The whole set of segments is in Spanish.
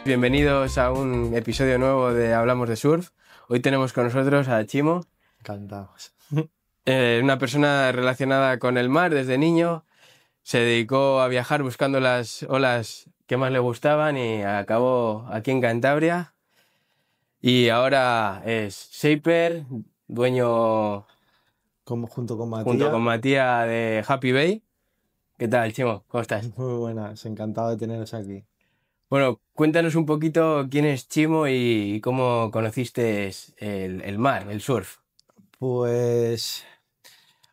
Bienvenidos a un episodio nuevo de Hablamos de Surf. Hoy tenemos con nosotros a Chimo, Encantados. una persona relacionada con el mar desde niño. Se dedicó a viajar buscando las olas que más le gustaban y acabó aquí en Cantabria. Y ahora es shaper, dueño Junto con junto con Matías, Matías de Happy Bay. ¿Qué tal, Chimo? ¿Cómo estás? muy buenas, encantado de teneros aquí. Bueno, cuéntanos un poquito quién es Chimo y cómo conociste el mar, el surf. Pues,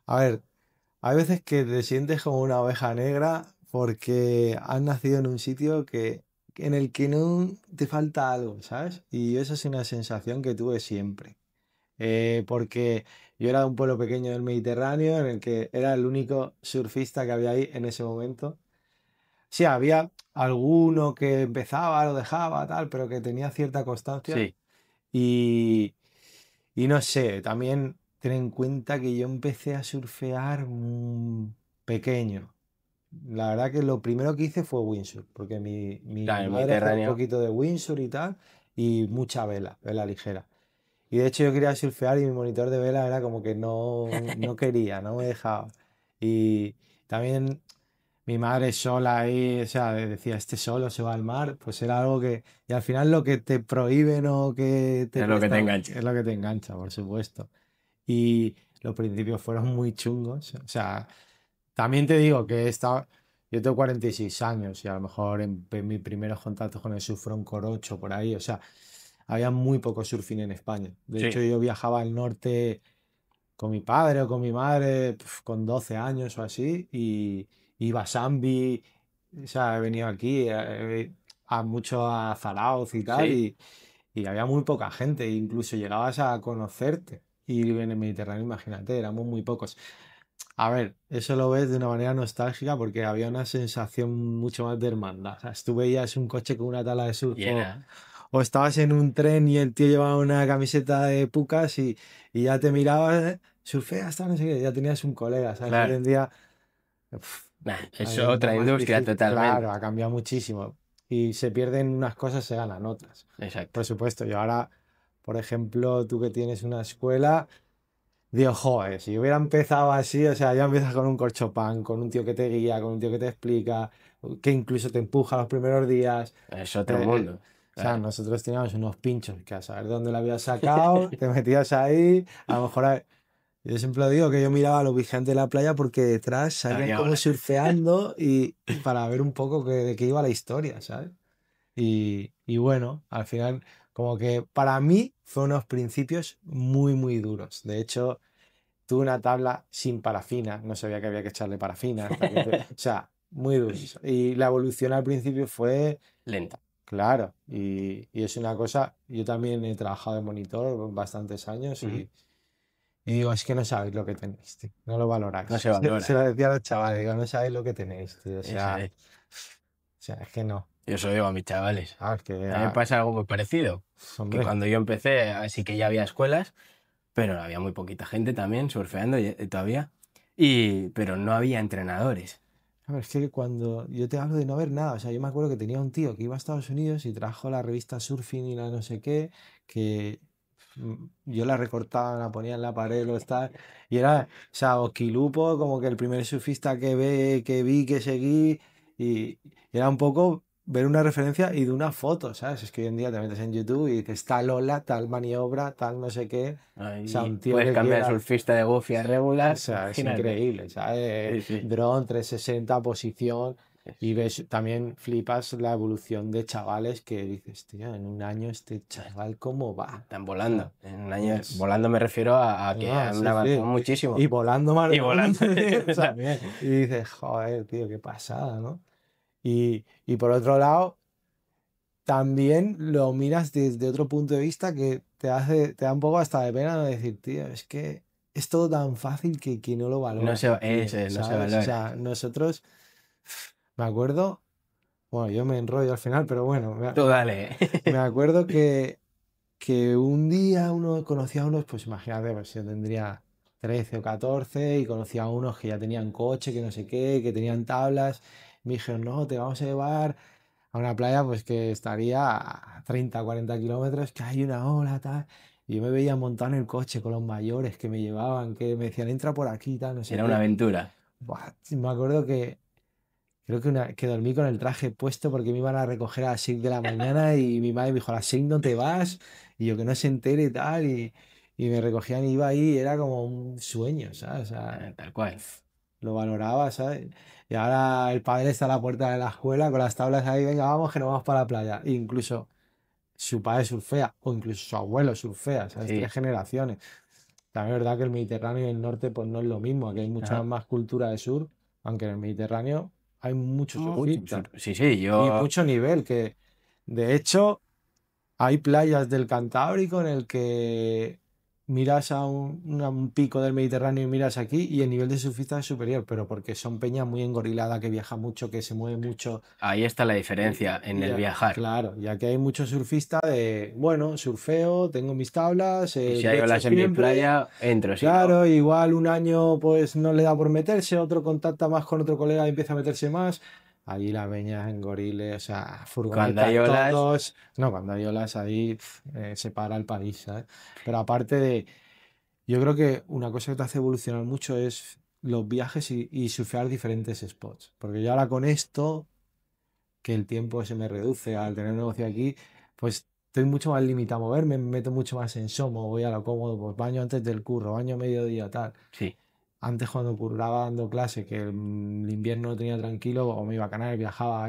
a ver, hay veces que te sientes como una oveja negra porque has nacido en un sitio en el que no te falta algo, ¿sabes? Y esa es una sensación que tuve siempre. Porque yo era de un pueblo pequeño del Mediterráneo en el que era el único surfista que había ahí en ese momento. Sí, había alguno que empezaba, lo dejaba, tal, pero que tenía cierta constancia. Sí, Y, y no sé, también ten en cuenta que yo empecé a surfear pequeño. La verdad que lo primero que hice fue windsurf, porque mi claro, el madre hacía un Mediterráneo. poquito de windsurf y tal, y mucha vela ligera. Y de hecho yo quería surfear y mi monitor de vela era como que no quería, no me dejaba. Y también mi madre sola ahí, o sea, decía, este solo se va al mar, pues era algo que, y al final lo que te prohíben o que te Es lo que te cuesta engancha. es lo que te engancha, por supuesto. Y los principios fueron muy chungos, o sea, también te digo que he estado, yo tengo 46 años y a lo mejor en mis primeros contactos con el surf fueron con 8 por ahí, o sea, había muy poco surfing en España. De hecho, Sí, yo viajaba al norte con mi padre o con mi madre con 12 años o así y iba a Sambi, o sea, he venido aquí mucho a Zarauz y tal sí. y había muy poca gente, incluso llegabas a conocerte y en el Mediterráneo, imagínate, éramos muy pocos. A ver, eso lo ves de una manera nostálgica porque había una sensación mucho más de hermandad. O sea, tú veías un coche con una tabla de surf Y era, o estabas en un tren y el tío llevaba una camiseta de Pucas y ya te mirabas, surfea hasta no sé qué, ya tenías un colega, ¿sabes? Hoy claro, en día uf, es es un otra poco más industria difícil. totalmente. Claro, ha cambiado muchísimo. Y se pierden unas cosas, se ganan otras. Exacto. Por supuesto, yo ahora, por ejemplo, tú que tienes una escuela, digo, joder, si hubiera empezado así, o sea, ya empiezas con un corchopán, con un tío que te guía, con un tío que te explica, que incluso te empuja los primeros días. Es otro O mundo. sea, Claro. nosotros teníamos unos pinchos que a saber dónde lo habías sacado, te metías ahí, a lo mejor yo siempre lo digo que yo miraba a los vigilantes de la playa porque detrás salían Había como ahora. surfeando y para ver un poco de qué iba la historia, ¿sabes? Y bueno, al final, como que para mí fue unos principios muy duros. De hecho, tuve una tabla sin parafina, no sabía que había que echarle parafina o sea, muy duros. Y la evolución al principio fue, Lenta. claro, y es una cosa, yo también he trabajado de monitor bastantes años Ujú. y digo, es que no sabéis lo que tenéis, tío, no lo No valoráis. se Se valora. lo decía a los chavales, digo, no sabéis lo que tenéis, tío, Eso es. o sea, es que no. Yo eso digo a mis chavales. Ah, es que, A mí me pasa algo muy parecido. Que hombre, cuando yo empecé, así que ya había escuelas, pero había muy poquita gente también surfeando todavía. Pero no había entrenadores. a ver, es que cuando yo te hablo de no ver nada, o sea, yo me acuerdo que tenía un tío que iba a Estados Unidos y trajo la revista Surfing y la no sé qué, que yo la recortaba, la ponía en la pared, lo tal, y era, o sea, Oskilupo, como que el primer surfista que vi, que seguí, y era un poco ver una referencia y de una foto, ¿sabes? Es que hoy en día te metes en YouTube y dices tal ola, tal maniobra, tal no sé qué, o sea, Ahí un tío puedes que cambiar quiera. surfista de Goofy a O regular, sea, es imagínate. increíble, ¿sabes? Sí, sí. Dron 360 posición y Es- ves, también flipas la evolución de chavales que dices, tío, en un año este chaval, ¿cómo va? Están O sea, volando. En un año, es... volando me refiero a que No, han sí, avanzado sí. Y muchísimo. volando Y volando. también. Y dices, joder, tío, qué pasada, ¿no? Y por otro lado, también lo miras desde otro punto de vista que te da un poco hasta de pena de decir, tío, es que es todo tan fácil que no lo No valoras, se, tío, no se ¿sabes? O valora. sea, nosotros, me acuerdo, bueno, yo me enrollo al final, pero bueno, Tú dale. me acuerdo que un día uno conocía a unos, pues imagínate, pues yo tendría 13 o 14 y conocía a unos que ya tenían coche, que no sé qué, que tenían tablas. Me dijeron, no, te vamos a llevar a una playa pues que estaría a 30, 40 kilómetros, que hay una ola, tal. Y yo me veía montado en el coche con los mayores que me llevaban, que me decían, entra por aquí, tal, no sé Era una qué. aventura. Buah, me acuerdo que creo que dormí con el traje puesto porque me iban a recoger a las 6 de la mañana y mi madre me dijo, a las 6 no te vas, y yo que no se entere y tal, y me recogían y iba ahí, y era como un sueño, ¿sabes? O sea, Tal cual. lo valoraba, ¿sabes? Y ahora el padre está a la puerta de la escuela con las tablas ahí, venga, vamos, que nos vamos para la playa. E incluso su padre surfea, o incluso su abuelo surfea, ¿sabes? Sí. 3 generaciones. También es verdad que el Mediterráneo y el norte pues no es lo mismo, aquí hay mucha Ajá. más cultura de surf, aunque en el Mediterráneo hay muchos surfistas Sí, sí, y yo. mucho nivel, que de hecho hay playas del Cantábrico en el que miras a un pico del Mediterráneo y miras aquí y el nivel de surfistas es superior, pero porque son peñas muy engoriladas, que viajan mucho, que se mueven mucho. Ahí está la diferencia en el viajar. Claro, ya que hay muchos surfistas de, bueno, surfeo, tengo mis tablas, Y si de hay hecho olas en mi siempre, playa, entro. Si no, claro, igual un año pues no le da por meterse, otro contacta más con otro colega y empieza a meterse más. Allí la peña en Goriles, o sea, cuando hay furgonetas olas, todos. No, cuando hay olas ahí se para el país, ¿sabes? Pero aparte de, yo creo que una cosa que te hace evolucionar mucho es los viajes y surfear diferentes spots. Porque yo ahora con esto, que el tiempo se me reduce al tener un negocio aquí, pues estoy mucho más limitado a moverme, me meto mucho más en Somo, voy a lo cómodo, pues baño antes del curro, baño a mediodía, tal. sí. Antes cuando curraba dando clase, que el invierno lo tenía tranquilo, o me iba a Canarias, viajaba,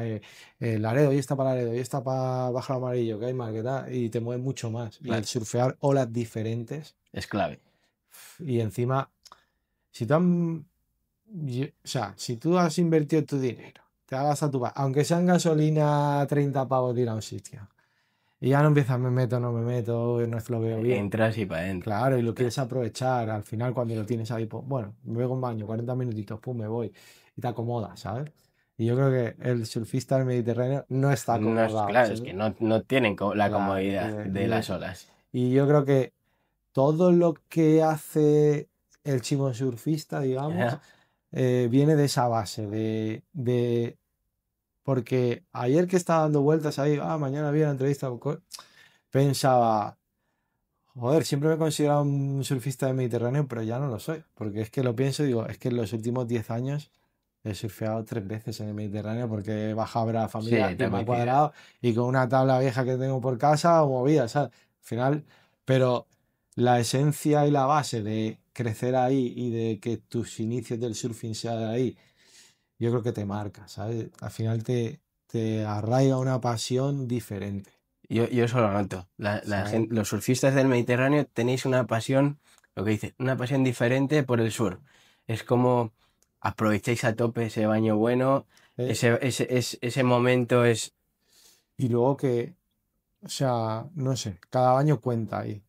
Laredo, y está para Laredo, y está para Bajo Amarillo, que hay más, que tal, y te mueves mucho más. Y el Claro, surfear olas diferentes, es clave. y encima, si tú, o sea, si tú has invertido tu dinero, te hagas a tu aunque sea en gasolina 30 pavos de ir a un sitio, y ya no empiezas, me meto, no me meto, no lo veo bien. Entras y para adentro. Claro, y lo quieres aprovechar. Al final, cuando lo tienes ahí, pues bueno, me pego un baño, 40 minutitos, pum, me voy. Y te acomodas, ¿sabes? Y yo creo que el surfista del Mediterráneo no está No es, acomodado, claro, es ¿sabes? que no tienen la Claro. comodidad de las olas. Y yo creo que todo lo que hace el chico surfista, digamos, Ajá. viene de esa base, porque ayer que estaba dando vueltas ahí, mañana había una entrevista, pensaba. Joder, siempre me he considerado un surfista de Mediterráneo, pero ya no lo soy. Porque es que lo pienso y digo, es que en los últimos 10 años he surfeado 3 veces en el Mediterráneo porque he bajado a ver a la familia Sí, y te me ha coincide. cuadrado y con una tabla vieja que tengo por casa o movida, ¿sabes? Al final, pero la esencia y la base de crecer ahí y de que tus inicios del surfing sean de ahí, yo creo que te marca, ¿sabes? Al final te arraiga una pasión diferente, Yo eso lo noto. ¿sabes? Los surfistas del Mediterráneo tenéis una pasión, lo que dice, una pasión diferente por el surf. Es como aprovecháis a tope ese baño bueno, Eh, ese momento es. y luego que, o sea, no sé, cada año cuenta ahí.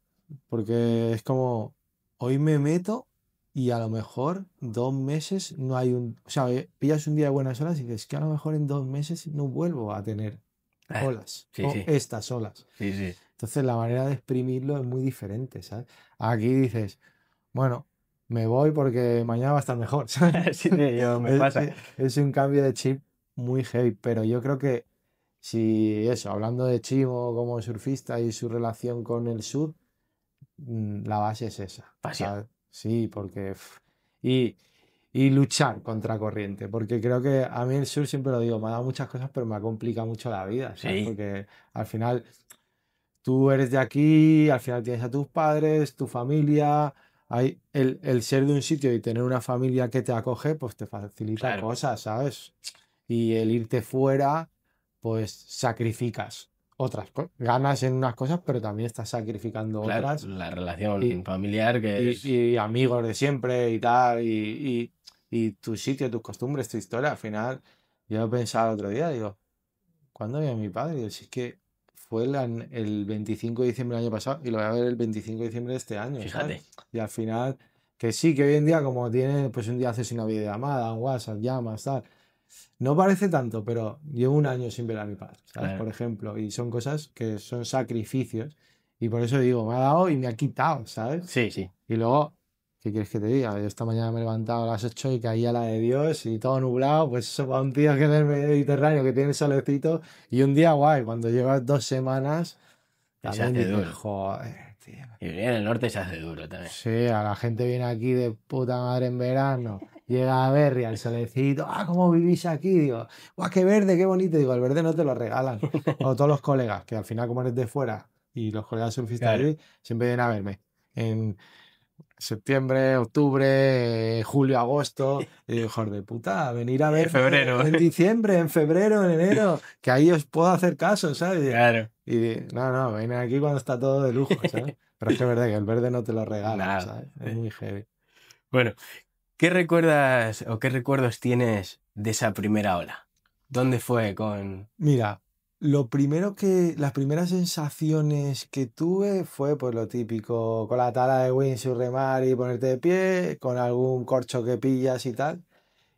Porque es como, hoy me meto y a lo mejor 2 meses no hay un... O sea, pillas un día de buenas olas y dices que a lo mejor en 2 meses no vuelvo a tener Claro, olas sí, o sí, estas olas. sí, sí. Entonces la manera de exprimirlo es muy diferente, ¿sabes? Aquí dices, bueno, me voy porque mañana va a estar mejor, ¿sabes? Sí, sí, me pasa. Es un cambio de chip muy heavy, pero yo creo que si eso, hablando de Chimo como surfista y su relación con el sur, la base es esa, Pasión. ¿sabes? Sí, porque... Y, y luchar contra corriente, porque creo que a mí el sur, siempre lo digo, me ha dado muchas cosas, pero me ha complicado mucho la vida, ¿sabes? Sí, Porque al final tú eres de aquí, al final tienes a tus padres, tu familia, hay el ser de un sitio y tener una familia que te acoge, pues te facilita claro, cosas, ¿sabes? Y el irte fuera, pues sacrificas otras cosas. Ganas en unas cosas, pero también estás sacrificando claro. otras. La Y, relación familiar que es. y amigos de siempre y tal, y tu sitio, tus costumbres, tu historia. Al final, yo lo pensaba el otro día, digo, ¿cuándo vi a mi padre? Digo, si es que fue el 25 de diciembre del año pasado y lo voy a ver el 25 de diciembre de este año, ¿sabes? Fíjate. Y al final, que sí, que hoy en día, como tiene, pues un día haces una videollamada, un WhatsApp, llamas, tal. No parece tanto, pero llevo un año sin ver a mi padre, ¿sabes? Claro. Por ejemplo, y son cosas que son sacrificios, y por eso digo, me ha dado y me ha quitado, ¿sabes? Sí, sí. Y luego, ¿qué quieres que te diga? Yo esta mañana me he levantado a las 8 y caía la de Dios y todo nublado, pues eso para un tío que es del Mediterráneo, que tiene solecito, y un día guay, cuando llevas 2 semanas, Se también hace dices, duro. joder, tío. Y en el norte se hace duro también. Sí, a la gente viene aquí de puta madre en verano, llega a Berry, al solecito, ¿cómo vivís aquí? Digo, ¡guau, qué verde, qué bonito! Digo, el verde no te lo regalan. O todos los colegas, que al final como eres de fuera y los colegas surfistas Claro. allí, siempre vienen a verme. En septiembre, octubre, julio, agosto. Y digo, joder de puta, venir a verme Febrero. en diciembre, en febrero, en enero, que ahí os puedo hacer caso, ¿sabes? Claro. Y no, vienen aquí cuando está todo de lujo, ¿sabes? Pero es que es verdad que el verde no te lo regalan, Nada. ¿sabes? Es muy heavy. Bueno, ¿qué recuerdas o qué recuerdos tienes de esa primera ola? ¿Dónde fue con...? Mira, las primeras sensaciones que tuve fue pues lo típico, con la tabla de windsurf, remar y ponerte de pie, con algún corcho que pillas y tal.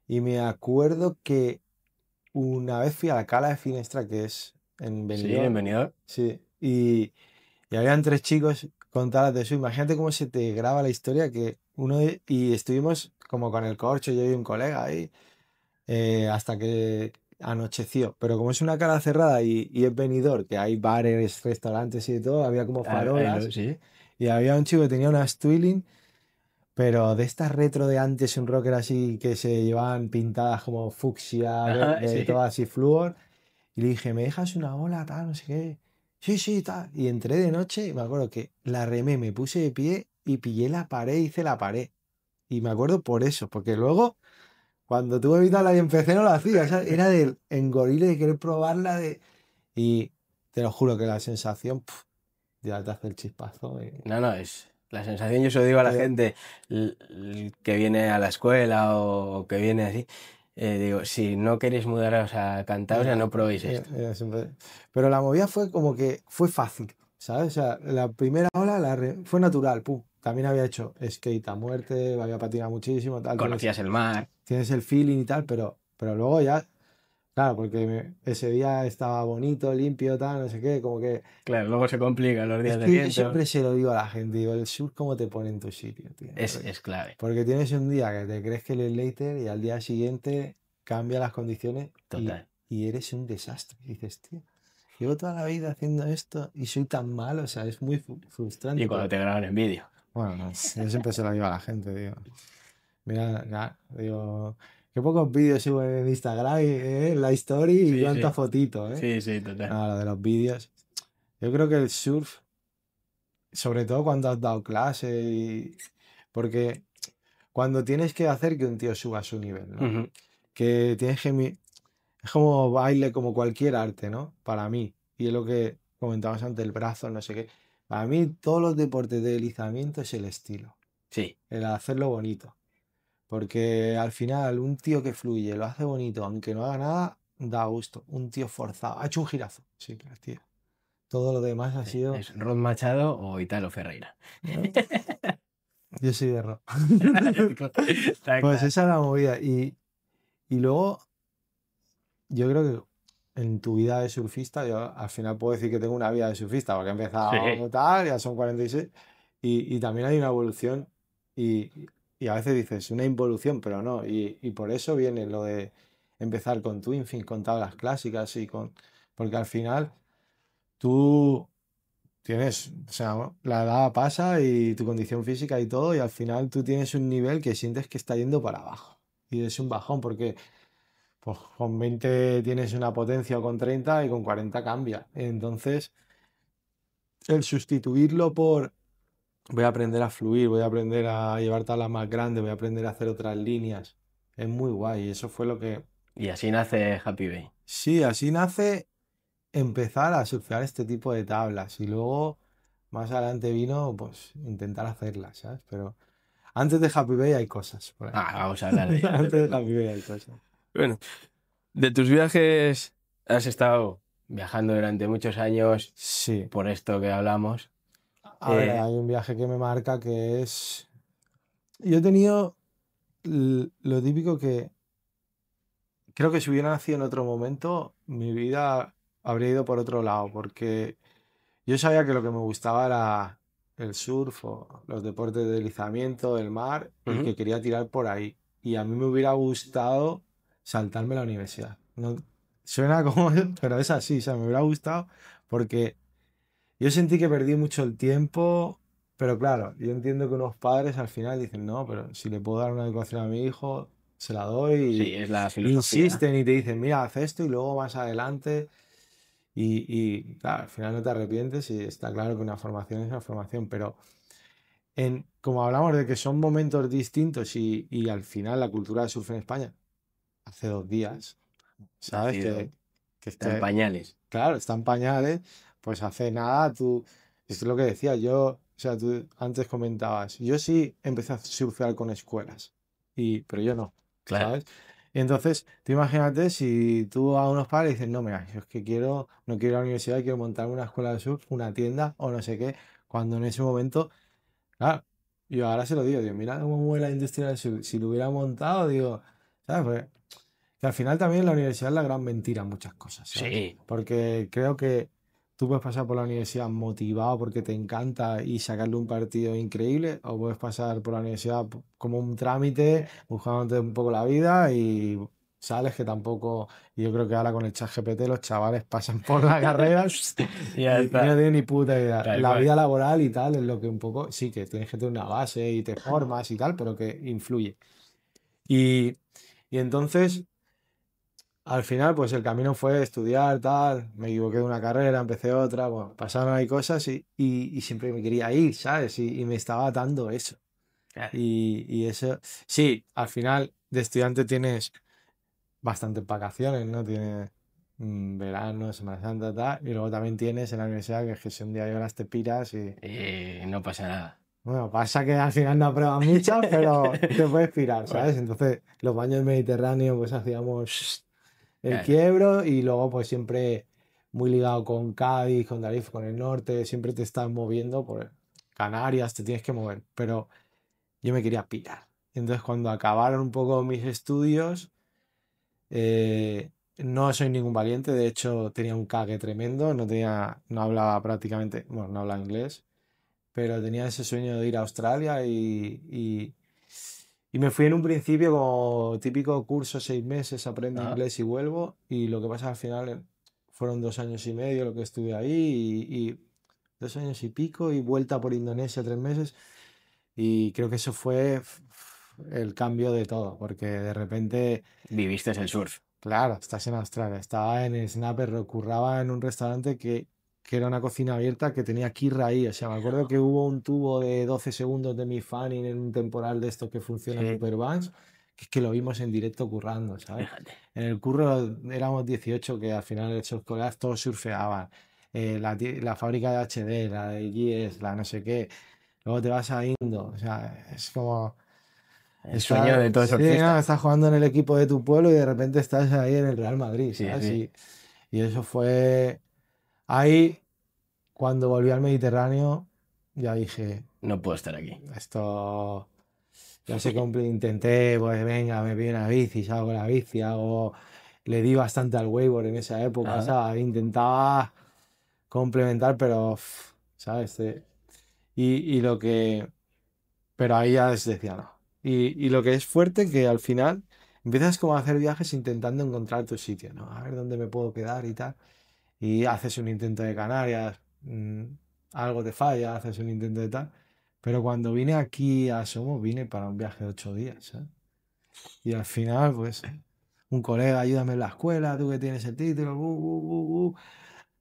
Y me acuerdo que una vez fui a la Cala de Finestra, que es en Sí, Benidorm, bienvenido. sí, y habían 3 chicos con tablas de surf. Imagínate cómo se te graba la historia y estuvimos como con el corcho, yo y un colega ahí, hasta que anocheció. Pero como es una cala cerrada y es Benidorm, que hay bares, restaurantes y de todo, había como farolas Sí. y había un chico que tenía unas Twilling, pero de estas retro de antes, un rocker así que se llevaban pintadas como fucsia, Ajá, verde, sí. todo así flúor. Y le dije, ¿me dejas una ola, tal, no sé qué? Sí, sí, tal. Y entré de noche y me acuerdo que la remé, me puse de pie y pillé la pared, hice la pared. Y me acuerdo por eso, porque luego, cuando tuve Vital y empecé, no lo hacía. Era del engorile de querer probarla. Y te lo juro que la sensación, ya te hace el chispazo. No, es la sensación, yo se lo digo a la Te- gente que viene a la escuela o que viene así, digo, si no queréis mudaros a Cantabria, Ya, no probéis esto. Pero la movida fue como que fue fácil, ¿sabes? O sea, la primera ola fue natural, pum. También había hecho skate a muerte, había patinado muchísimo, tal, Conocías el mar. tienes el feeling y tal, pero luego ya, claro, porque ese día estaba bonito, limpio, tal, no sé qué, como que... Claro, luego se complican los Es días de que yo viento. siempre se lo digo a la gente, digo, el sur cómo te pone en tu sitio, tío. Es clave, Porque tienes un día que te crees que eres later y al día siguiente cambia las condiciones total. y eres un desastre. Y dices, tío, llevo toda la vida haciendo esto y soy tan malo, o sea, es muy Y frustrante. cuando Pero te graban en vídeo. bueno, no, yo siempre se lo digo a la gente, digo, mira, digo, qué pocos vídeos subo en Instagram, la story y Sí, cuántas sí. fotitos, ¿eh? Sí, sí, total. Lo de los vídeos. Yo creo que el surf, sobre todo cuando has dado clase porque cuando tienes que hacer que un tío suba su nivel, ¿no? Ujú. Que tienes que... Es como baile, como cualquier arte, ¿no? Para mí. Y es lo que comentabas antes, el brazo, no sé qué. Para mí, todos los deportes de deslizamiento es el estilo, Sí, el hacerlo bonito. Porque al final, un tío que fluye, lo hace bonito, aunque no haga nada, da gusto. Un tío forzado. Ha hecho un girazo. Sí, pero tío. Todo lo demás ha sí. sido. Es Rod Machado o Italo Ferreira. ¿No? Yo soy de rock. Está Pues claro. esa es la movida. Y luego, yo creo que en tu vida de surfista, yo al final puedo decir que tengo una vida de surfista, porque he Sí. empezado tal, ya son 46, y también hay una evolución, y, y a veces dices una involución, pero no, y por eso viene lo de empezar con Twinfin, con tablas clásicas, porque al final tú tienes, o sea, la edad pasa y tu condición física y todo, y al final tú tienes un nivel que sientes que está yendo para abajo, y es un bajón, porque pues con 20 tienes una potencia o con 30 y con 40 cambia. Entonces, el sustituirlo por voy a aprender a fluir, voy a aprender a llevar tablas más grandes, voy a aprender a hacer otras líneas, es muy guay. Y eso fue lo que, Y así nace Happy Bay. sí, así nace empezar a surfear este tipo de tablas. Y luego, más adelante vino, pues, intentar hacerlas, ¿sabes? Pero antes de Happy Bay hay cosas por ahí. Vamos a hablar de ello, no te Antes de Happy preocupes. Bay hay cosas. Bueno, de tus viajes has estado viajando durante muchos años Sí. por esto que hablamos. A ver, Eh, hay un viaje que me marca que es... Yo he tenido lo típico que creo que si hubiera nacido en otro momento, mi vida habría ido por otro lado, porque yo sabía que lo que me gustaba era el surf o los deportes de deslizamiento, el mar, y que quería tirar por ahí. Y a mí me hubiera gustado saltarme la universidad. No, suena como, pero es así, o sea, me hubiera gustado porque yo sentí que perdí mucho el tiempo, pero claro, yo entiendo que unos padres al final dicen, no, pero si le puedo dar una educación a mi hijo, se la Sí, doy. es la Y filosofía. insisten y te dicen, mira, haz esto y luego más adelante. Claro, al final no te arrepientes y está claro que una formación es una formación, pero como hablamos de que son momentos distintos y al final la cultura del surf en España, hace 2 días, ¿sabes? Nacido, Que está en pañales. claro, están pañales, pues hace nada, esto es lo que decía yo, o sea, tú antes comentabas, yo sí empecé a surfear con escuelas, pero yo no, Claro. ¿sabes? Y entonces, tú imagínate si tú a unos padres dices, no, mira, yo es que no quiero ir a la universidad, quiero montarme una escuela de surf, una tienda o no sé qué, cuando en ese momento, claro, yo ahora se lo digo, mira cómo mueve la industria del surf, si lo hubiera montado, digo, ¿sabes? Pues, que al final también la universidad es la gran mentira en muchas cosas, ¿sabes? Sí, Porque creo que tú puedes pasar por la universidad motivado porque te encanta y sacarle un partido increíble, o puedes pasar por la universidad como un trámite, buscándote un poco la vida y sales que tampoco. Y yo creo que ahora con el chat GPT los chavales pasan por la carrera ya y no está. tienen ni puta idea. Tal La cual. vida laboral y tal es lo que un poco, sí, que tienes que tener una base y te formas y tal, pero que influye. Y, y entonces. Al final, pues el camino fue estudiar, tal, me equivoqué de una carrera, empecé otra, bueno, pasaron ahí cosas y siempre me quería ir, ¿sabes? Y me estaba atando eso. Claro. Y eso, sí, al final de estudiante tienes bastantes vacaciones, ¿no? Tienes verano, Semana Santa, tal, y luego también tienes en la universidad que es que si un día lloras te piras y, No pasa nada. bueno, pasa que al final no apruebas muchas, pero te puedes pirar, Bueno, ¿sabes? Entonces, los baños mediterráneos, pues hacíamos el claro. quiebro y luego pues siempre muy ligado con Cádiz, con Tenerife, con el norte, siempre te estás moviendo por Canarias, te tienes que mover, pero yo me quería pirar. Entonces cuando acabaron un poco mis estudios, no soy ningún valiente, de hecho tenía un cague tremendo, no hablaba prácticamente, bueno, no hablaba inglés, pero tenía ese sueño de ir a Australia y me fui en un principio como típico curso, 6 meses, aprendo Ajá. inglés y vuelvo. Y lo que pasa al final fueron 2 años y medio lo que estuve ahí y 2 años y pico y vuelta por Indonesia 3 meses. Y creo que eso fue el cambio de todo, porque de repente, Viviste el surf. claro, estás en Australia, estaba en Snapper, curraba en un restaurante que era una cocina abierta que tenía Kirra ahí. O sea, me acuerdo que hubo un tubo de 12 segundos de mi fanning en un temporal de estos que funciona en Sí. Superbanks, que es que lo vimos en directo currando, ¿sabes? Fíjate. En el curro éramos 18 que al final esos colegas todos surfeaban. La fábrica de HD, la de GS, la no sé qué. Luego te vas a Indo, o sea, es como. El sueño de todo Sí, no, surfista. estás jugando en el equipo de tu pueblo y de repente estás ahí en el Real Madrid, Sí, ¿sabes? sí. Y eso fue ahí cuando volví al Mediterráneo, ya dije, No puedo estar aquí. esto ya se cumple, intenté, pues venga, me pido una bici, salgo la bici, le di bastante al wakeboard en esa época, Ajá. ¿sabes? Intentaba complementar, pero, ¿sabes? Y lo que, pero ahí ya decía, no. Y lo que es fuerte que al final empiezas como a hacer viajes intentando encontrar tu sitio, ¿no? A ver dónde me puedo quedar y tal. Y haces un intento de Canarias, algo te falla, haces un intento de tal. Pero cuando vine aquí a Somos, vine para un viaje de 8 días, ¿sabes? Y al final, pues, un colega, ayúdame en la escuela, tú que tienes el título,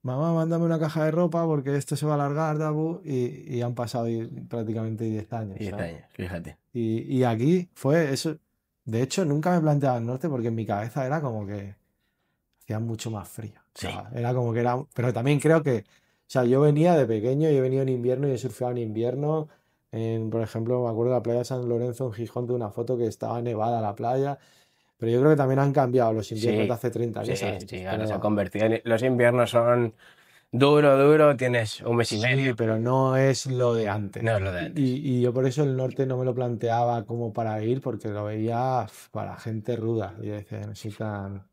mamá, mándame una caja de ropa porque esto se va a alargar, y han pasado prácticamente 10 años, 10 ¿sabes? años, fíjate. Y aquí fue eso. De hecho, nunca me planteaba el norte porque en mi cabeza era como que hacía mucho más frío. O Sí. sea, era como que era. Pero también creo que. O sea, yo venía de pequeño, yo he venido en invierno y he surfeado en invierno. Por ejemplo, me acuerdo de la playa de San Lorenzo en Gijón, de una foto que estaba nevada la playa. Pero yo creo que también han cambiado los inviernos de Sí, hace 30 sí, años a estos. sí, ahora se ha Pero convertido en. Los inviernos son duro, duro, tienes un mes y sí, medio. pero no es lo de antes. No es lo de antes. Y yo por eso el norte no me lo planteaba como para ir, porque lo veía para gente ruda. Y yo decía, no soy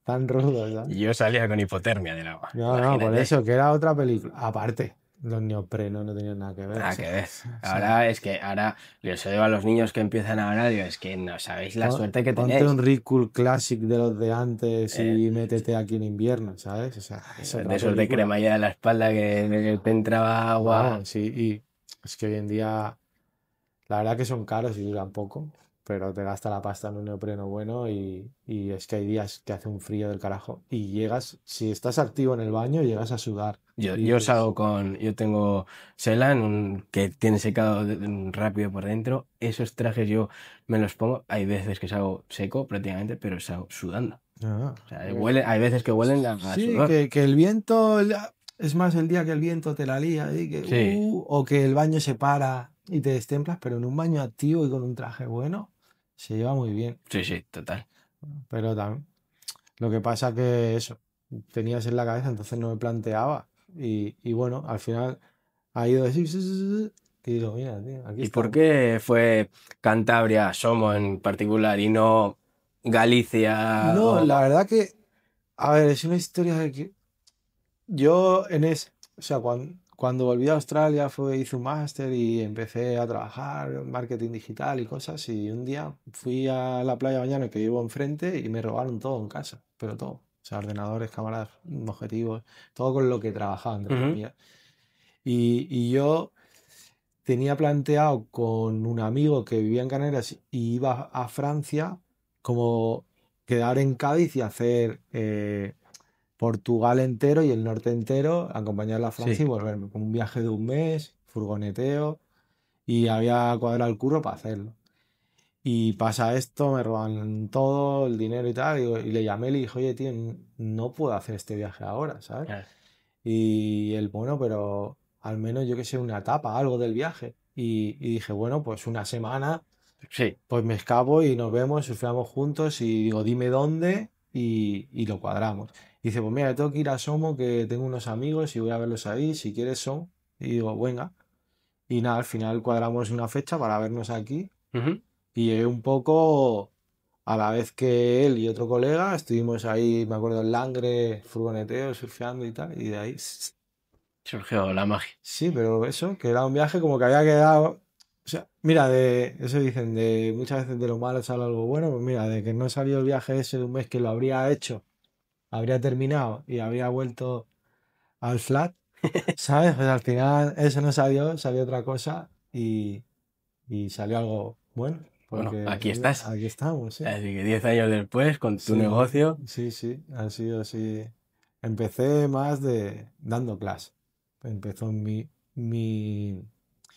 tan rudo, ¿sabes? Y yo salía con hipotermia del agua, No, no, por imagínate. eso, que era otra película. Aparte, los neoprenos no tenían nada que ver. Nada O sea, que ver. o sea, Ahora es que, ahora les digo a los niños que empiezan ahora, digo, es que no sabéis la suerte que ponte un tenéis. Ricool Classic de los de antes Eh, y métete aquí en invierno, ¿sabes? O sea, es de otra esos de película. cremallera de la espalda que te entraba agua. Vamos, sí, y es que hoy en día, la verdad que son caros y duran poco, pero te gasta la pasta en un neopreno bueno y es que hay días que hace un frío del carajo y llegas, si estás activo en el baño, llegas a sudar. Yo, Y yo dices, salgo con, yo tengo Celan, que tiene secado rápido por dentro. Esos trajes yo me los pongo. Hay veces que salgo seco prácticamente, pero salgo sudando. "Ah, O sea, hay veces que huelen a sí, sudor. que el viento, es más el día que el viento te la lía, y Sí, o que el baño se para y te destemplas, pero en un baño activo y con un traje bueno, se lleva muy bien. sí, sí, total. Pero también, lo que pasa que eso, tenías en la cabeza, entonces no me planteaba. Y bueno, al final ha ido así, sí, sí, sí, sí, y digo, mira, tío, aquí ¿Y por estamos. qué fue Cantabria, Somo en particular, y no Galicia No, o... la verdad que, a ver, es una historia de que yo o sea, cuando volví a Australia hice un máster y empecé a trabajar en marketing digital y cosas y un día fui a la playa mañana que vivo enfrente y me robaron todo en casa, pero todo. O sea, ordenadores, cámaras, objetivos, todo con lo que trabajaba, entre Ujú, comillas. Y yo tenía planteado con un amigo que vivía en Canarias y iba a Francia como quedar en Cádiz y hacer Portugal entero y el norte entero, acompañarla a Francia sí. y volverme, con un viaje de un mes, furgoneteo, y había cuadrado el curro para hacerlo. Y pasa esto, me roban todo, el dinero y tal, y le llamé y le dije, oye, tío, no puedo hacer este viaje ahora, ¿sabes? Ah, Y él, bueno, pero al menos yo que sé, una etapa, algo del viaje. Y dije, bueno, pues una semana, sí. pues me escapo y nos vemos, surfeamos juntos y digo, dime dónde y lo cuadramos. Y dice, pues mira, tengo que ir a Somo, que tengo unos amigos y voy a verlos ahí, si quieres son. Y digo, venga. Y nada, al final cuadramos una fecha para vernos aquí Ujú. y llegué un poco a la vez que él y otro colega, estuvimos ahí, me acuerdo, en Langre, furgoneteo, surfeando y tal, y de ahí, Surgió la magia. sí, pero eso, que era un viaje como que había quedado, o sea, mira, de eso dicen, de muchas veces de lo malo sale algo bueno, pues mira, de que no salió el viaje ese de un mes que lo habría hecho, habría terminado y habría vuelto al flat, ¿sabes? Pues al final eso no salió, salió otra cosa y salió algo bueno, Bueno, porque aquí estás. aquí estamos, sí. Así que 10 años después, con tu Sí, negocio. sí, sí, ha sido así. Empecé más de dando clase. Empezó mi...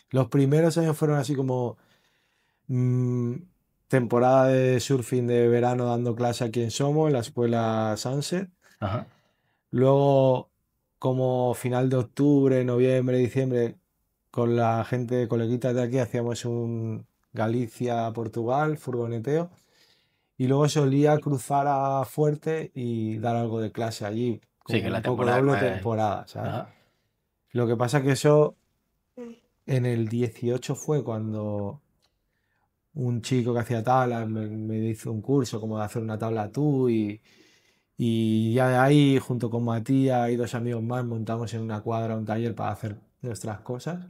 Los primeros años fueron así como mm, temporada de surfing de verano dando clase aquí en Somo, en la escuela Sunset. Ajá. Luego, como final de octubre, noviembre, diciembre, con la gente, coleguitas de aquí, hacíamos un Galicia-Portugal, furgoneteo. Y luego solía cruzar a Fuerte y dar algo de clase allí, Sí, como que la un poco temporada. doble temporada, ¿sabes? Ajá. Lo que pasa que eso en el 18 fue cuando un chico que hacía tabla me hizo un curso como de hacer una tabla tú y ya de ahí junto con Matías y dos amigos más montamos en una cuadra un taller para hacer nuestras cosas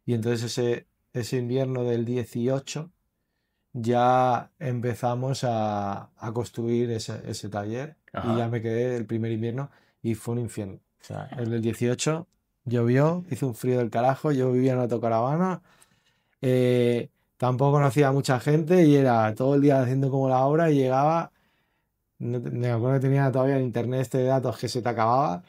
y entonces ese invierno del 18 ya empezamos a construir ese taller y ya Ajá. me quedé el primer invierno y fue un infierno. O sea, el del 18 llovió, hizo un frío del carajo, yo vivía en autocaravana, tampoco conocía a mucha gente y era todo el día haciendo como la obra y llegaba, me acuerdo que tenía todavía el internet este de datos que se te acababa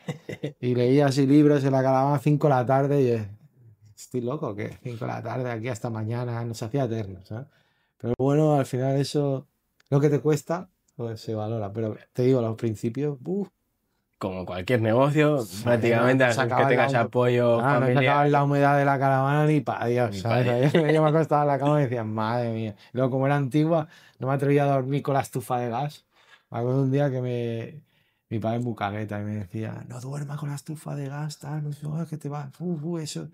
y leía así libros en la caravana a 5 de la tarde y estoy loco, que 5 de la tarde aquí hasta mañana nos hacía eterno, ¿sabes? Pero bueno, al final eso, lo que te cuesta, pues se valora. Pero te digo, a los principios, Como cualquier negocio, joder, no, prácticamente, no a no ser que sacaban tengas apoyo claro, no sacaban la familiar, humedad de la caravana ni para Dios, ni para ¿sabes? Dios. Yo me acostaba en la cama y decía, madre mía. Luego, como era antigua, no me atrevía a dormir con la estufa de gas. Me acuerdo un día que mi padre es muy cagueta y me decía, no duerma con la estufa de gas, tal, no sé, que te va, eso.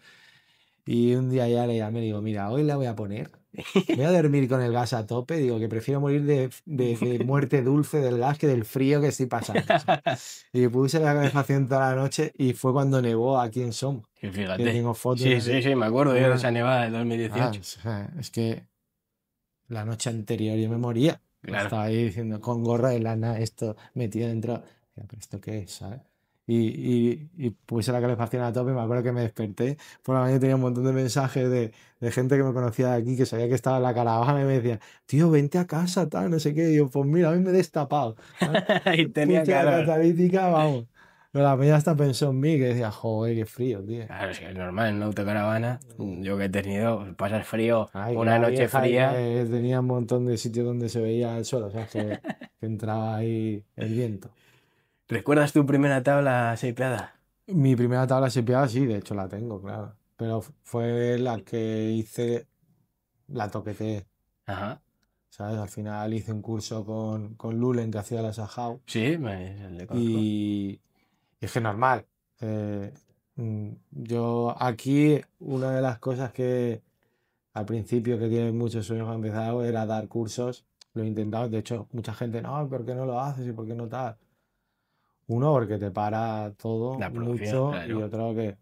Y un día ya le llamé y digo, mira, hoy la voy a poner Me voy a dormir con el gas a tope. Digo que prefiero morir de muerte dulce del gas que del frío que estoy pasando. Y puse la calefacción toda la noche y fue cuando nevó aquí en Som. Y Que fíjate. tengo fotos Sí, así. sí, sí, me acuerdo yo de esa nevada de 2018. O sea, es que la noche anterior yo me moría. Claro. Estaba ahí diciendo con gorra de lana, esto metido dentro. Decía, ¿pero esto qué es? ¿Sabes? Y puse la calefacción a tope. Me acuerdo que me desperté. Por la mañana tenía un montón de mensajes de gente que me conocía de aquí, que sabía que estaba en la caravana y me decía, tío, vente a casa, tal, no sé qué. Y yo, pues mira, a mí me he destapado. ¿Sabes? Y tenía Puse la calor. catalítica, vamos. Pero la peña hasta pensó en mí, que decía, joder, qué frío, tío. Claro, es que es normal, en una autocaravana, yo que he tenido, pasas frío, Ay, que una era noche vieja y fría. que tenía un montón de sitios donde se veía el sol, o sea, que entraba ahí el viento. ¿Recuerdas tu primera tabla shapeada? Mi primera tabla sepiada, sí, de hecho la tengo, claro. Pero fue la que hice, la toqueteé, Ajá. ¿sabes? Al final hice un curso con Lulen que hacía la Sajau Sí, le conozco. y es que normal. Yo aquí, una de las cosas que al principio que tiene muchos sueños ha empezado era dar cursos. Lo he intentado, de hecho, mucha gente, no, ¿por qué no lo haces y por qué no tal? Uno, porque te para todo La producción, mucho y claro. otro que, o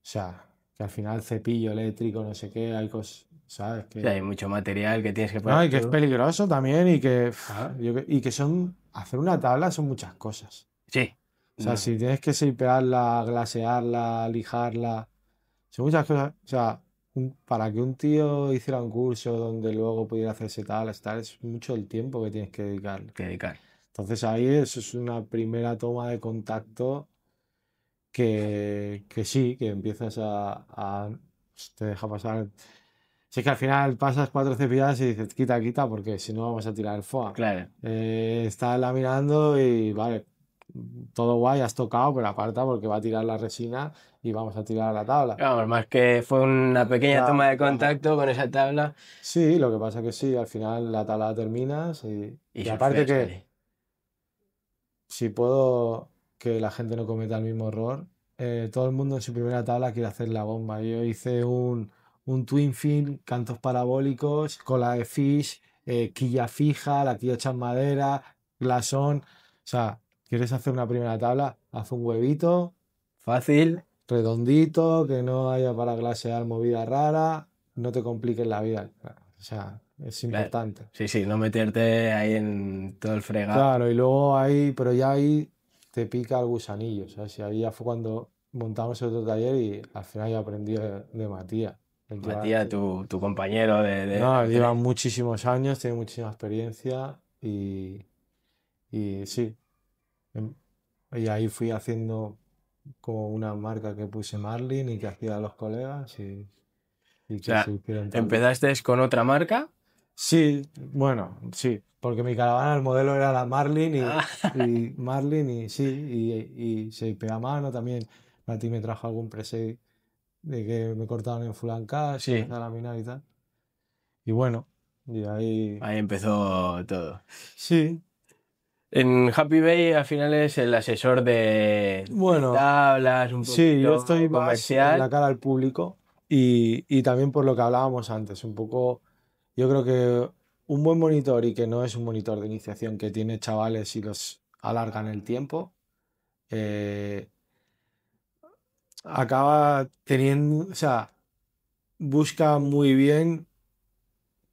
sea, que al final cepillo eléctrico, no sé qué, hay cosas, ¿sabes? Sí, hay mucho material que tienes que No, poner y que es tú. peligroso también y que, Ajá. y que son, hacer una tabla son muchas cosas. Sí. O sea, No, si tienes que shapearla, glasearla, lijarla, son muchas cosas. O sea, para que un tío hiciera un curso donde luego pudiera hacerse tablas, tal, es mucho el tiempo que tienes que dedicarle. que dedicar. Entonces ahí eso es una primera toma de contacto que sí, que empiezas pues, te deja pasar. Si es que al final pasas cuatro cepilladas y dices, quita, quita, porque si no vamos a tirar el foie. Claro. Estás laminando y vale, todo guay, has tocado, pero aparta porque va a tirar la resina y vamos a tirar la tabla. Vamos, más que fue una pequeña toma Claro, de claro. contacto con esa tabla Sí, lo que pasa que sí, al final la tabla la terminas y y aparte surfeas que ahí. si puedo que la gente no cometa el mismo error, todo el mundo en su primera tabla quiere hacer la bomba. Yo hice un twin fin, cantos parabólicos, cola de fish, quilla fija, la quilla hecha en madera, glasón. O sea, ¿quieres hacer una primera tabla? Haz un huevito Fácil. redondito, que no haya para glasear movida rara, no te compliques la vida. O sea, es Claro. importante. Sí, sí, no meterte ahí en todo el fregado. Claro, y luego ahí, pero ya ahí te pica el gusanillo, ¿sabes? Y ahí ya fue cuando montamos el otro taller y al final ya aprendí de Matías. Matías, tu compañero de No, él lleva Andrés. muchísimos años, tiene muchísima experiencia y sí. em- Y ahí fui haciendo como una marca que puse Marlin y que hacía a los colegas y O que se sea, hicieron tablas. empezaste con otra marca. Sí, bueno, sí, porque mi caravana, el modelo era la Marlin Ah, y Marlin y sí, y se pega a mano también. A ti me trajo algún preset de que me cortaban en Full and Cash y empecé sí, a laminar y tal. Y bueno, y ahí, ahí empezó todo. sí, En Happy Bay al final es el asesor de bueno, tablas, un sí, yo estoy poquito más en la comercial. cara al público y también por lo que hablábamos antes, un poco, yo creo que un buen monitor y que no es un monitor de iniciación que tiene chavales y los alargan el tiempo. eh, Acaba teniendo, o sea, busca muy bien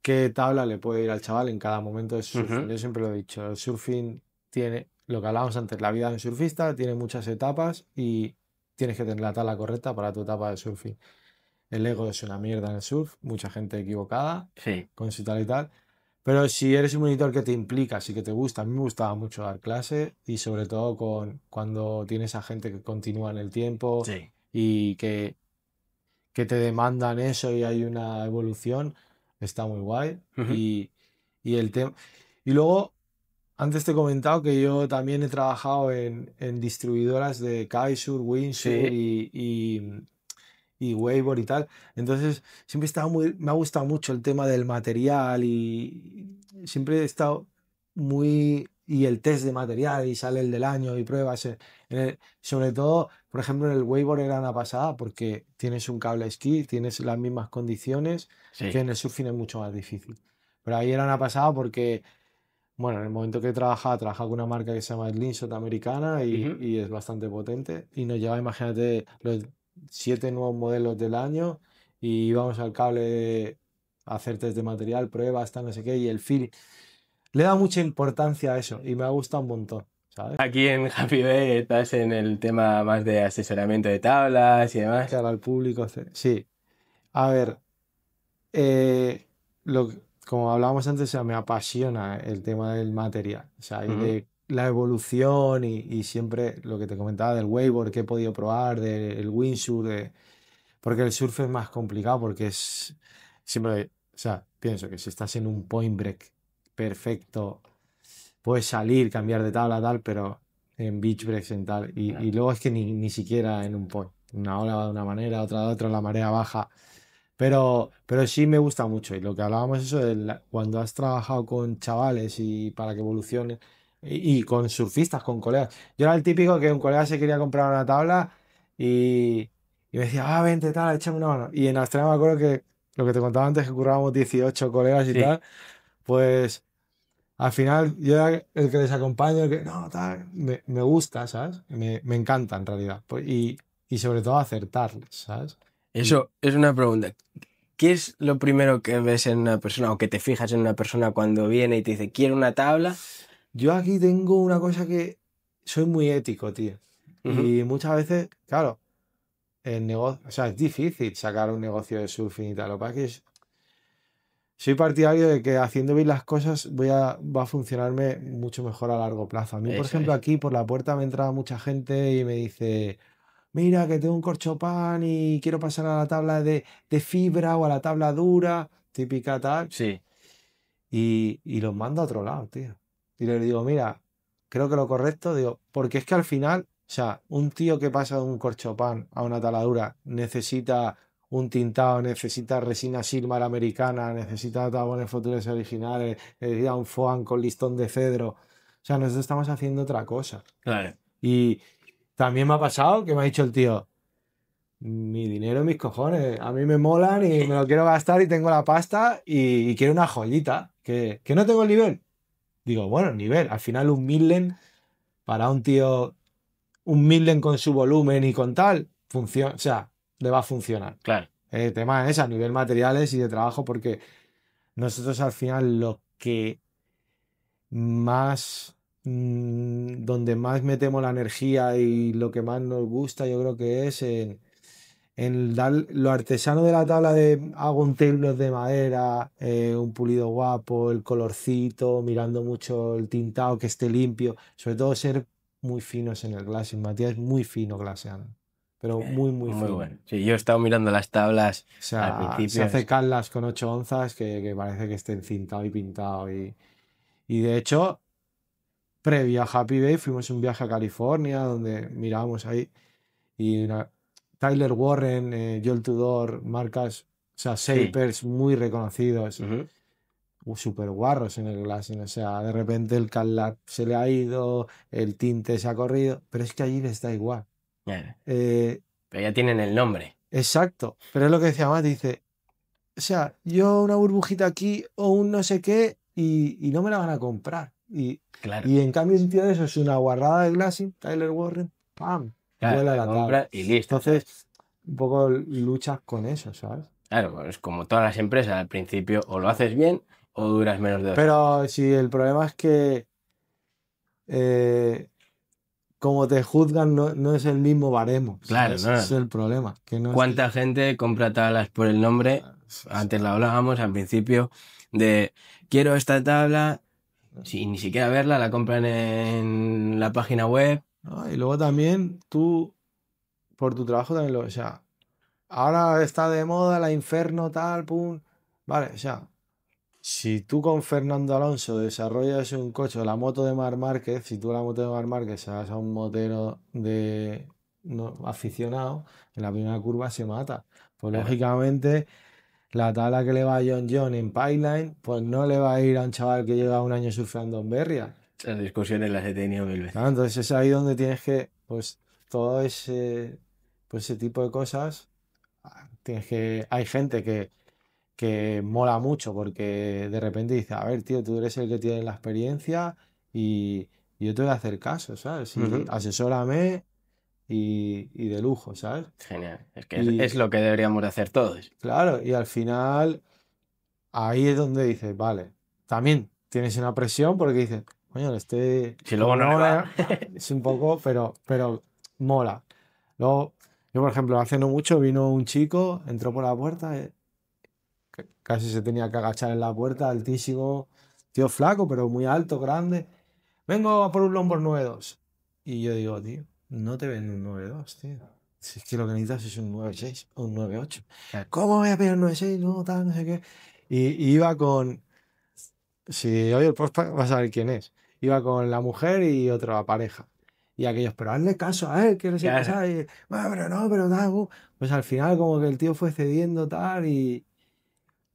qué tabla le puede ir al chaval en cada momento de su surfing. Ujú. Yo siempre lo he dicho, el surfing tiene, lo que hablábamos antes, la vida de un surfista tiene muchas etapas y tienes que tener la tabla correcta para tu etapa de surfing. El ego es una mierda en el surf, mucha gente equivocada Sí, con su tal y tal. Pero si eres un monitor que te implicas y que te gusta, a mí me gustaba mucho dar clase y sobre todo cuando tienes a gente que continúa en el tiempo sí. y que te demandan eso y hay una evolución, está muy guay. Ujú. Y el tema. Y luego, antes te he comentado que yo también he trabajado en distribuidoras de Kaiser, Windsurf Sí, y Wavor y tal. Entonces, siempre he estado me ha gustado mucho el tema del material y siempre he estado muy. Y el test de material y sale el del año y pruebas. Sobre todo por ejemplo, en el wakeboard era una pasada porque tienes un cable esquí, tienes las mismas condiciones que Sí. en el surfing es mucho más difícil. Pero ahí era una pasada porque, bueno, en el momento que trabajaba con una marca que se llama Slingshot americana Ujú. y es bastante potente. Y nos llevaba, imagínate, los 7 nuevos modelos del año y íbamos al cable a hacer test de material, pruebas, tal, no sé qué, y el feeling. Le da mucha importancia a eso y me ha gustado un montón, ¿sabes? Aquí en Happy Bay estás en el tema más de asesoramiento de tablas y demás. Cara al público. Sí, a ver, eh, lo, como hablábamos antes, o sea, me apasiona el tema del material, o sea, y Ujú. de la evolución y siempre lo que te comentaba del wakeboard que he podido probar, del windsurf, porque el surf es más complicado porque es siempre, o sea, pienso que si estás en un point break perfecto, puedes salir, cambiar de tabla, tal, pero en beach breaks en tal, y luego es que ni siquiera en un point. Una ola va de una manera, otra de otra, la marea baja. Pero sí me gusta mucho. Y lo que hablábamos eso de cuando has trabajado con chavales y para que evolucionen, y con surfistas, con colegas. Yo era el típico que un colega se quería comprar una tabla y me decía, vente, tal, échame una mano. Y en Australia me acuerdo que lo que te contaba antes, que currábamos 18 colegas y Sí. tal, pues al final yo era el que les acompaño, el que no, tal, me gusta, ¿sabes? Me encanta en realidad. Y sobre todo acertarles, ¿sabes? Y Eso es una pregunta. ¿Qué es lo primero que ves en una persona o que te fijas en una persona cuando viene y te dice, quiero una tabla? yo aquí tengo una cosa que soy muy ético, tío. Ujú. Y muchas veces, claro, el negocio, o sea, es difícil sacar un negocio de surfing y tal. Lo que pasa es que soy partidario de que haciendo bien las cosas va a funcionarme mucho mejor a largo plazo. A mí, por Eso ejemplo, es. aquí por la puerta me entra mucha gente y me dice, mira, que tengo un corchopán y quiero pasar a la tabla de fibra o a la tabla dura, típica tal. Sí. Y los mando a otro lado, tío. Y les digo, mira, creo que lo correcto, digo, porque es que al final, o sea, un tío que pasa de un corchopán a una taladura necesita un tintado, necesita resina Silmar americana, necesita tabones futuros originales, necesita un foam con listón de cedro. O sea, nosotros estamos haciendo otra cosa. Claro. Y también me ha pasado que me ha dicho el tío, mi dinero, mis cojones. A mí me molan y me lo quiero gastar y tengo la pasta y quiero una joyita. Que no tengo el nivel. Digo, bueno, nivel. Al final un Midland para un tío, un Midland con su volumen y con tal, funciona, o sea, le va a funcionar. Claro. El tema es a nivel materiales y de trabajo porque nosotros al final lo que más, donde más metemos la energía y lo que más nos gusta, yo creo que es en dar lo artesano de la tabla de hago un tailor de madera, un pulido guapo, el colorcito, mirando mucho el tintado, que esté limpio, sobre todo ser muy finos en el glassing. Matías es muy fino glaseando, pero muy, muy Muy fino. bueno. Sí, yo he estado mirando las tablas O al sea, se principio. hace caldas con 8 onzas que parece que esté encintado y pintado. Y de hecho, previo a Happy Bay, fuimos un viaje a California donde mirábamos ahí. Y Tyler Warren, Joel Tudor, marcas, o sea, Sí. shapers muy reconocidos, Ujú. súper guarros en el glassing. O sea, de repente el Cal se le ha ido, el tinte se ha corrido, pero es que allí les da igual. Claro. Eh, Pero ya tienen el nombre. exacto, pero es lo que decía Matt, dice, o sea, yo una burbujita aquí o un no sé qué y no me la van a comprar. Claro. Y en cambio un tío de eso es una guarrada de glassing, Tyler Warren, ¡pam! Claro, Vuela la la tabla. compra y listo, ¿sabes? Entonces, un poco luchas con eso, ¿sabes? Claro, pues es como todas las empresas, al principio o lo haces bien o duras menos de 2 años. Pero si el problema es que eh, como te juzgan no es el mismo baremo, Claro, ¿sabes? no, Ese no. es el problema, que no es... ¿Cuánta gente compra tablas por el nombre? o Antes lo sea, hablábamos al principio de quiero esta tabla, sin ni siquiera verla, la compran en la página web. ¿no? Y luego también tú, por tu trabajo también lo... O sea, ahora está de moda la Inferno tal, pum. Vale, o sea, si tú con Fernando Alonso desarrollas un coche, o la moto de Marc Márquez, si tú la moto de Marc Márquez se vas a un motero de aficionado, en la primera curva se mata. Pues Claro, lógicamente la tabla que le va a John en Pipeline, pues no le va a ir a un chaval que lleva un año surfeando en Berria. esas discusiones las he tenido mil veces. Claro, entonces es ahí donde tienes que, pues, todo ese, pues ese tipo de cosas, hay gente que mola mucho porque de repente dice, a ver, tío, tú eres el que tiene la experiencia y yo te voy a hacer caso, ¿sabes? Y Ujú. asesórame y de lujo, ¿sabes? Genial. Es que es Y lo que deberíamos de hacer todos. claro, y al final ahí es donde dices, vale, también tienes una presión porque dices, coño, Si luego como no no le va. es un poco, pero mola. Luego, yo por ejemplo, hace no mucho vino un chico, entró por la puerta, casi se tenía que agachar en la puerta, altísimo, tío flaco, pero muy alto, grande. Vengo a por un Lombard 9.2. Y yo digo, tío, no te vendo un 9.2, tío. Si es que lo que necesitas es un 9.6 o un 9.8. Claro. ¿Cómo voy a pedir un 9.6? No, tal, no sé qué. Y iba con. Si oye el podcast, vas a saber quién es. Iba con la mujer y otra pareja. Y aquellos, pero hazle caso a él, que no sé qué, Claro. ¿sabes? Bueno, pero no, pero tal. Pues al final, como que el tío fue cediendo, tal, y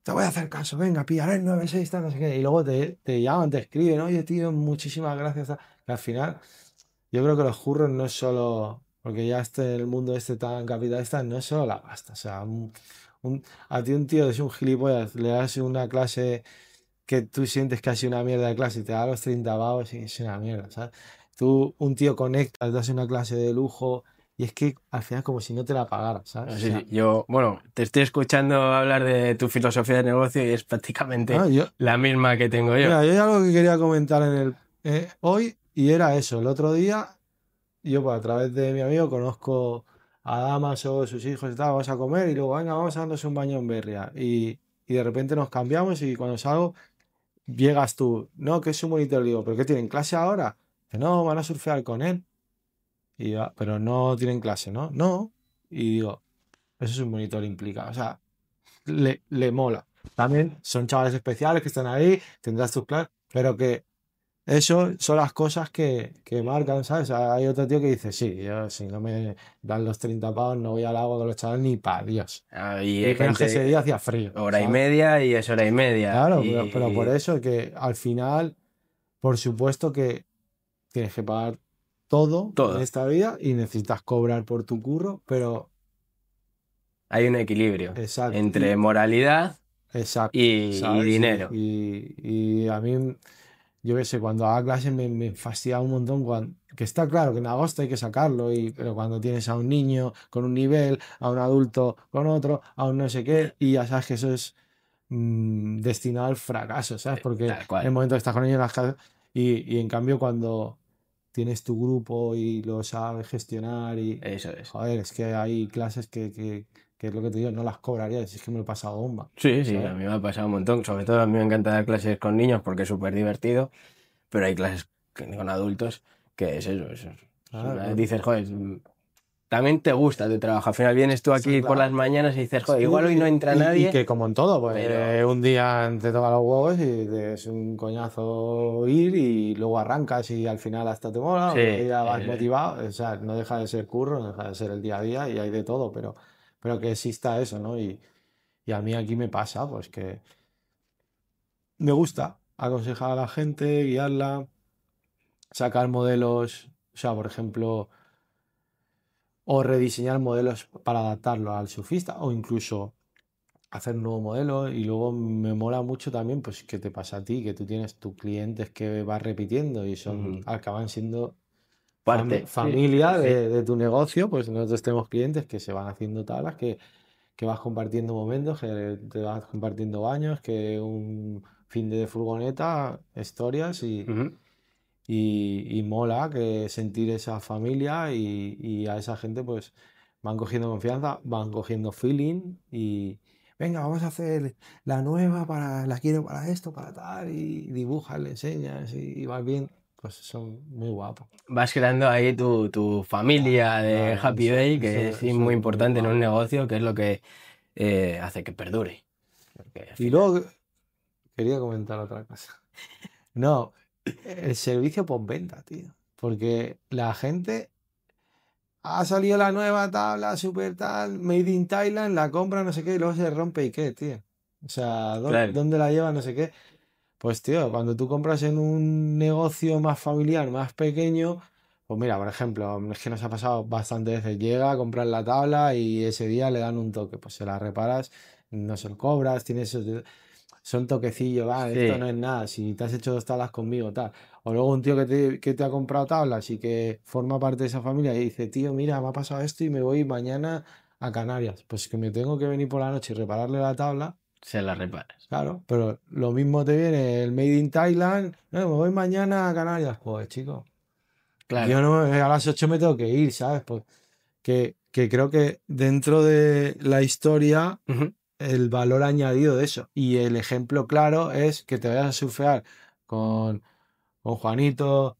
te voy a hacer caso, venga, pillaré el 9.6, tal, no sé qué. Y luego te llaman, te escriben, oye, tío, muchísimas gracias. Tal. Que al final, yo creo que los curros no es solo, porque ya el mundo este tan capitalista, no es solo la pasta. O sea, a ti un tío es un gilipollas, le das una clase que tú sientes que ha sido una mierda de clase y te da los 30 pavos y es una mierda, ¿sabes? Tú, un tío conecta, le das una clase de lujo y es que al final como si no te la pagaras, ¿sabes? No, O sí, sea, sí. Yo, bueno, te estoy escuchando hablar de tu filosofía de negocio y es prácticamente ah, yo, la misma que tengo yo. mira, yo hay algo que quería comentar hoy y era eso. El otro día, yo pues, a través de mi amigo conozco a Damaso, sus hijos y tal, vamos a comer y luego, venga, vamos a darnos un baño en Berria. Y de repente nos cambiamos y cuando salgo, llegas tú, no, que es un monitor, digo, ¿pero qué tienen clase ahora? Que no, van a surfear con él. Y yo, pero no tienen clase, ¿no? No. Y digo, eso es un monitor implica. O sea, le mola. También son chavales especiales que están ahí, tendrás tus clases, pero que eso son las cosas que marcan, ¿sabes? Hay otro tío que dice, sí, yo si no me dan los 30 pavos no voy al agua con los chavales ni para Dios. Ah, y Y hay menos que ese día gente hacía frío, hora y ¿sabes? media y es hora y media. Claro, pero por Y eso que al final, por supuesto que tienes que pagar todo en todo. esta vida y necesitas cobrar por tu curro, pero Hay un equilibrio exacto, entre moralidad exacto, y ¿sabes? dinero. Y a mí, yo qué sé, cuando hago clases me fastidia un montón, que está claro que en agosto hay que sacarlo, pero cuando tienes a un niño con un nivel, a un adulto con otro, a un no sé qué, y ya sabes que eso es destinado al fracaso, ¿sabes? Porque en Tal el cual. momento que estás con ellos en las clases, y en cambio cuando tienes tu grupo y lo sabes gestionar y, Eso es. joder, es que hay clases que es lo que te digo, no las cobraría, es que me lo he pasado bomba, Sí, sí, a ¿sabes? mí me ha pasado un montón. Sobre todo a mí me encanta dar clases con niños porque es súper divertido, pero hay clases con adultos que es eso, eso. Claro, claro. Dices, joder, también te gusta tu trabajo. Al final vienes tú Está aquí por las claro. mañanas y dices, Sí, joder, igual hoy no entra y nadie, que como en todo, pues pero un día te toca los huevos y es un coñazo ir y luego arrancas y al final hasta te mola, sí, o ya vas motivado, o sea, no deja de ser curro, no deja de ser el día a día y hay de todo, pero que exista eso, ¿no? Y a mí aquí me pasa, pues que me gusta aconsejar a la gente, guiarla, sacar modelos, o sea, por ejemplo, o rediseñar modelos para adaptarlo al surfista o incluso hacer un nuevo modelo y luego me mola mucho también pues que te pasa a ti, que tú tienes tus clientes que vas repitiendo y ujú, acaban siendo parte. Sí, familia sí. de tu negocio, pues nosotros tenemos clientes que se van haciendo tablas, que vas compartiendo momentos, que te vas compartiendo baños, que un fin de furgoneta, historias Ujú. y mola que sentir esa familia y a esa gente pues van cogiendo confianza, van cogiendo feeling y venga, vamos a hacer la nueva la quiero para esto, para tal y dibujas, le enseñas y vas bien, pues son muy guapos. Vas creando ahí tu familia de Claro, Happy Day, que es sí, eso muy es muy importante en un guapo. negocio, que es lo que hace que perdure. Porque al Y final. luego quería comentar otra cosa. No, el servicio postventa, tío. Porque la gente ha salido la nueva tabla, super tal, Made in Thailand, la compra, no sé qué, y luego se rompe y qué, tío. O sea, Claro. ¿dónde la lleva? No sé qué. Pues, tío, cuando tú compras en un negocio más familiar, más pequeño, Pues mira, por ejemplo, es que nos ha pasado bastantes veces. Llega a comprar la tabla y ese día le dan un toque. Pues se la reparas, no se lo cobras, tienes son toquecillos, va, esto no Sí, es nada, si te has hecho dos tablas conmigo, tal. O luego un tío que te ha comprado tablas y que forma parte de esa familia y dice, tío, mira, me ha pasado esto y me voy mañana a Canarias. Pues que me tengo que venir por la noche y repararle la tabla, se la reparas. claro, pero lo mismo te viene el Made in Thailand, no, me voy mañana a Canarias, pues chico. Yo Claro. no, a las 8 me tengo que ir, ¿sabes? Pues que creo que dentro de la historia Ujú. el valor añadido de eso. Y el ejemplo claro es que te vayas a surfear con, con Juanito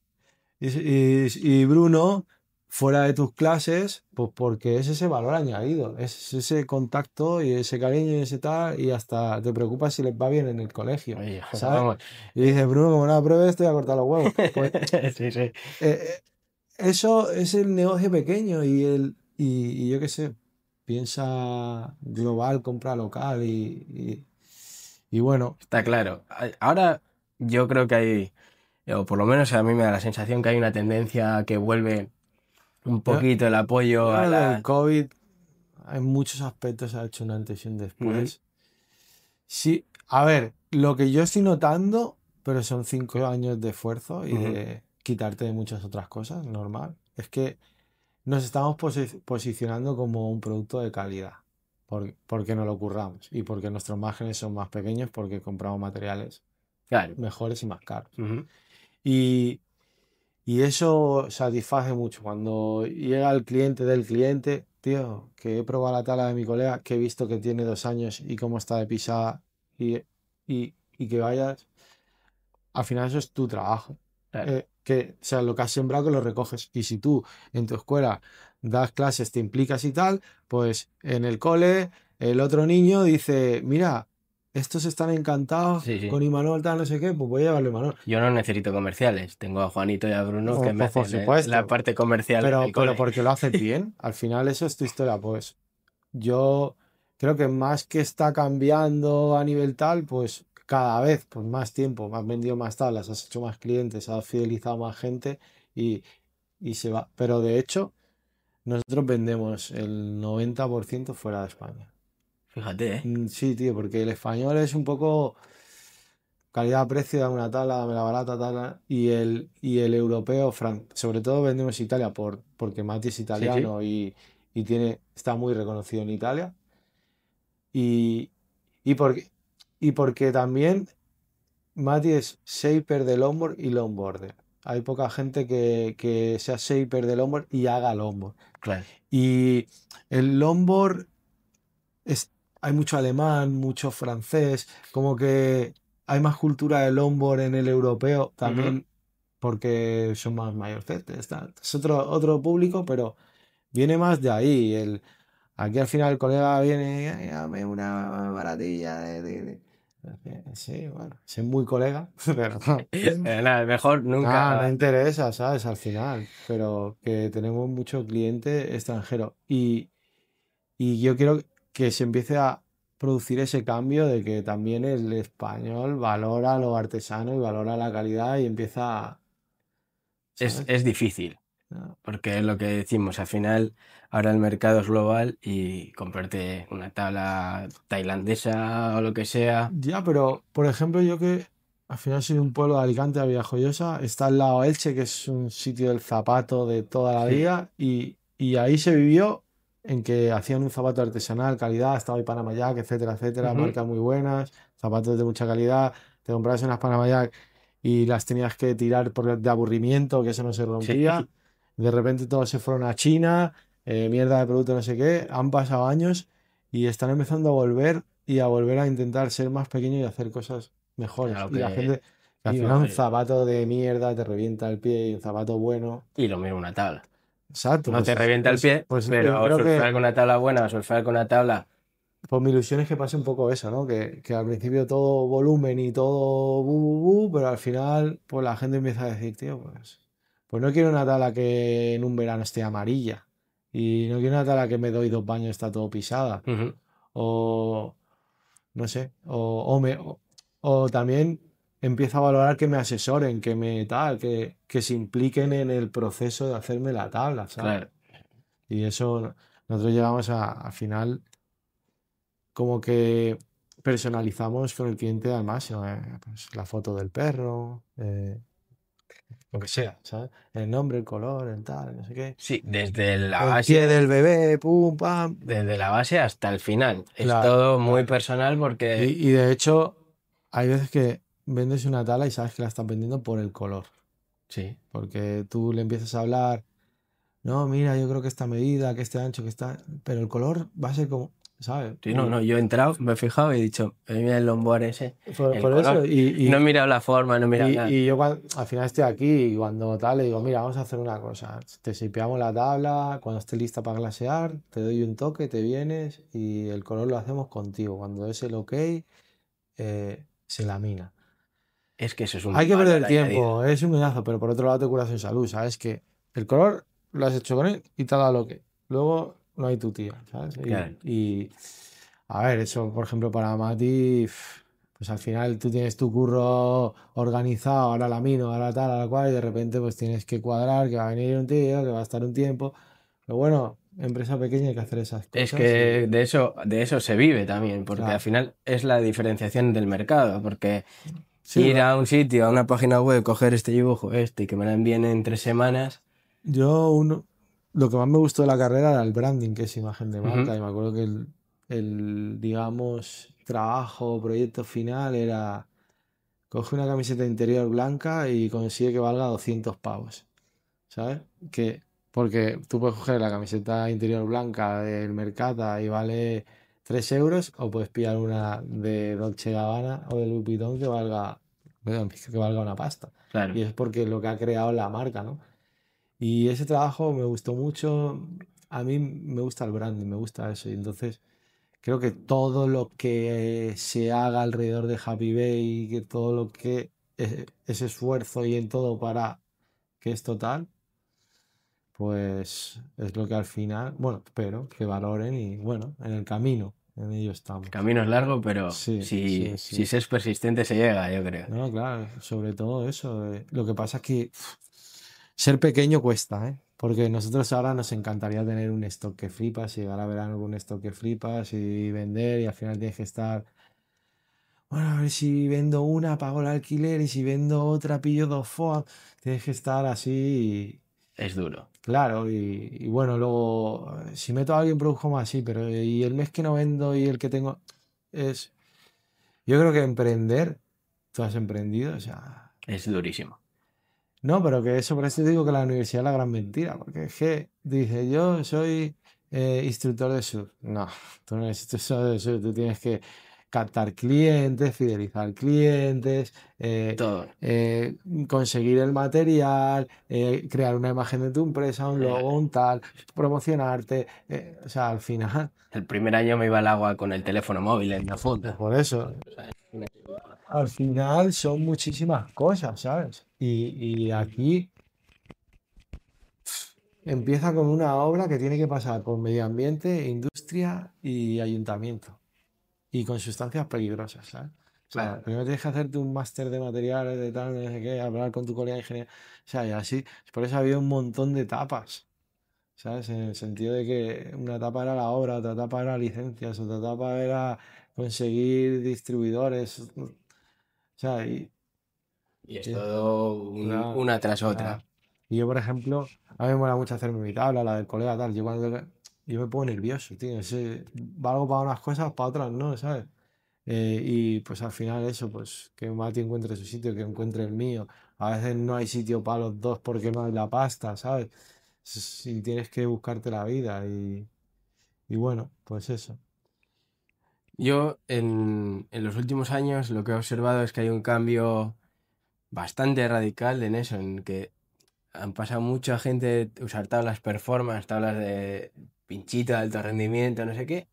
y Bruno fuera de tus clases, pues porque es ese valor añadido, es ese contacto y ese cariño y ese tal, y hasta te preocupas si les va bien en el colegio, Oye, ¿sabes? vamos. Y dices, Bruno, como no apruebes, te voy a cortar los huevos. Pues Sí, sí. eh, eso es el negocio pequeño y yo qué sé, piensa global, compra local y bueno, Está claro. Ahora yo creo que hay, o por lo menos a mí me da la sensación que hay una tendencia a que vuelve un yo, poquito el yo apoyo a creo que el la... COVID en muchos aspectos ha hecho un antes y un Ujú, después. Sí, a ver, lo que yo estoy notando, pero son 5 años de esfuerzo y ujú. de quitarte de muchas otras cosas, normal, es que nos estamos posicionando como un producto de calidad, porque nos lo curramos y porque nuestros márgenes son más pequeños porque compramos materiales Claro. mejores y más caros. Ujú. Y, y eso satisface mucho cuando llega el cliente del cliente, tío, que he probado la tala de mi colega, que he visto que tiene 2 años y cómo está de pisada y que vayas, al final eso es tu trabajo. Claro. O sea, lo que has sembrado que lo recoges. Y si tú en tu escuela das clases, te implicas y tal, pues en el cole el otro niño dice, mira, estos están encantados Sí, sí. con Imanol, tal, no sé qué, pues voy a llevarle a Imanol. Yo no necesito comerciales. Tengo a Juanito y a Bruno que me Pues por hacen la supuesto, parte comercial en el pero cole. porque lo haces bien, al final eso es tu historia. Pues yo creo que más que está cambiando a nivel tal, pues cada vez, pues más tiempo, has vendido más tablas, has hecho más clientes, has fidelizado más gente y, y se va. Pero de hecho, nosotros vendemos el 90% fuera de España. Fíjate, ¿eh? Sí, tío, porque el español es un poco calidad-precio, dame una tabla, dame la barata, tal, y el europeo, sobre todo vendemos Italia porque Mati es Sí, sí. italiano está muy reconocido en Italia. Y, y, porque, y porque también Mati es shaper de longboard y longboarder. Hay poca gente que sea shaper de longboard y haga longboard. Claro. Y el longboard es, hay mucho alemán, mucho francés, como que hay más cultura de longboard en el europeo Ujú. también porque son más mayorcetes. Es otro público, pero viene más de ahí. Aquí al final el colega viene, "Ay, dame una baratilla Sí, bueno, soy muy colega, pero no. Nada, mejor No, no nunca. interesa, ¿sabes? Al final, pero que tenemos mucho cliente extranjero y yo quiero que se empiece a producir ese cambio de que también el español valora lo artesano y valora la calidad y empieza, ¿sabes? Es difícil. No. Porque es lo que decimos, al final ahora el mercado es global y comprarte una tabla tailandesa o lo que sea. Ya, pero por ejemplo, yo que al final soy de un pueblo de Alicante, a Villajoyosa, está al lado Elche, que es un sitio del zapato de toda la Sí. vida, y ahí se vivió en que hacían un zapato artesanal, calidad, estaba ahí Panama Jack, etcétera, etcétera, Ujú. marcas muy buenas, zapatos de mucha calidad, te comprabas unas Panama Jack y las tenías que tirar de aburrimiento, que eso no se Sí. rompía, de repente todos se fueron a China, mierda de producto no sé qué, han pasado años y están empezando a volver y a volver a intentar ser más pequeño y hacer cosas A mejores. lo Y la que gente, que al final iba. un zapato de mierda te revienta el pie y un zapato bueno. Y lo mismo una tabla. Exacto, No te pues, revienta el pues, pie, pues yo pero creo que surfear con una tabla buena o surfear con una tabla. pues mi ilusión es que pase un poco eso, ¿no? Que al principio todo volumen y todo bu, bu, bu, pero al final pues la gente empieza a decir, tío, pues no quiero una tabla que en un verano esté amarilla. Y no quiero una tabla que me doy 2 baños y está todo pisada. Ujú. O no sé, o también empiezo a valorar que me asesoren, que me tal, que se impliquen en el proceso de hacerme la tabla, ¿sabes? Claro. Y eso nosotros llegamos al final como que personalizamos con el cliente al máximo, pues la foto del perro, lo que sea, ¿sabes? El nombre, el color, el tal, no sé qué. Sí, desde la El pie base, del bebé, pum, pam. desde la base hasta el final. Es Claro, todo muy claro. personal porque Y de hecho, hay veces que vendes una tala y sabes que la estás vendiendo por el color. sí. Porque tú le empiezas a hablar, no, mira, yo creo que esta medida, que este ancho, que está. Pero el color va a ser como, ¿sabes? Sí, no, no, yo he entrado, me he fijado y he dicho, mira el lombar ese, el Por eso, color. No he mirado la forma, no he mirado nada. y yo al final estoy aquí y cuando tal le digo, mira, vamos a hacer una cosa. Te shipeamos la tabla, cuando esté lista para glasear, te doy un toque, te vienes y el color lo hacemos contigo. Cuando es el ok, se lamina. Es que eso es Hay un que perder valor el añadido. tiempo, es un coñazo, pero por otro lado te curas en salud, ¿sabes? Que el color lo has hecho con él y te ha dado lo que. Luego no hay tu tía, ¿sabes? Claro. A ver, eso, por ejemplo, para Mati, pues al final tú tienes tu curro organizado, ahora la mino, ahora tal, ahora cual, y de repente pues tienes que cuadrar, que va a venir un tío, que va a estar un tiempo. Pero bueno, empresa pequeña hay que hacer esas Es cosas y que de eso se vive también, porque al claro. final es la diferenciación del mercado, porque Sí, ir a un sitio, a una página web, coger este dibujo, este, y que me la envíen en 3 semanas. lo que más me gustó de la carrera era el branding, que es imagen de Ujú. marca. Y me acuerdo que digamos, trabajo, proyecto final era, coge una camiseta interior blanca y consigue que valga 200 pavos, ¿sabes? Porque tú puedes coger la camiseta interior blanca del Mercata y vale 3 euros, o puedes pillar una de Dolce Gabbana o de Louis Vuitton que valga una pasta. Claro. Y es porque lo que ha creado la marca, ¿no? Y ese trabajo me gustó mucho. A mí me gusta el branding, me gusta eso. Y entonces creo que todo lo que se haga alrededor de Happy Bay, que todo lo que es esfuerzo y en todo para que es total, pues es lo que al final, bueno, espero que valoren y bueno, en el camino, en ello El estamos. camino es largo, pero Sí, sí, si sí. se es persistente se llega, yo creo. No, claro, sobre todo eso. Lo que pasa es que ser pequeño cuesta, ¿eh? Porque nosotros ahora nos encantaría tener un stock que flipas, y llegar a ver algún stock que flipas y vender, y al final tienes que estar, bueno, a ver si vendo una, pago el alquiler, y si vendo otra, pillo dos FOA. Tienes que estar así, Es duro. claro, y bueno, luego, si meto a alguien produjo más, sí, pero y el mes que no vendo y el que tengo es, yo creo que emprender, tú has emprendido, o sea. Es durísimo. No, pero que eso, por eso digo que la universidad es la gran mentira, porque es que dice, yo soy instructor de surf. No, tú no eres instructor de surf, tú tienes que captar clientes, fidelizar clientes, Todo. conseguir el material, crear una imagen de tu empresa, un Eh, logo, un tal, promocionarte. O sea, al final, El primer año me iba al agua con el teléfono móvil en la pues foto. por eso, al final son muchísimas cosas, ¿sabes? Y aquí empieza con una obra que tiene que pasar por medio ambiente, industria y ayuntamiento. Y con sustancias peligrosas, ¿sabes? O sea, Claro. primero tienes que hacerte un máster de materiales, de tal, no sé qué, hablar con tu colega de ingeniería. O sea, y así. Por eso había un montón de etapas, ¿sabes? En el sentido de que una etapa era la obra, otra etapa era licencias, otra etapa era conseguir distribuidores. O sea, Y es y- todo claro, una tras claro. otra. Y yo, por ejemplo, a mí me mola mucho hacerme mi tabla, la del colega, tal. Yo me pongo nervioso, tío. Valgo para unas cosas, para otras no, ¿sabes? Y pues al final eso, pues que Mati encuentre su sitio, que encuentre el mío. A veces no hay sitio para los dos porque no hay la pasta, ¿sabes? Si tienes que buscarte la vida y bueno, pues eso. Yo en los últimos años lo que he observado es que hay un cambio bastante radical en eso, en que han pasado mucha gente de usar tablas performance, tablas de pinchito de alto rendimiento, no sé qué,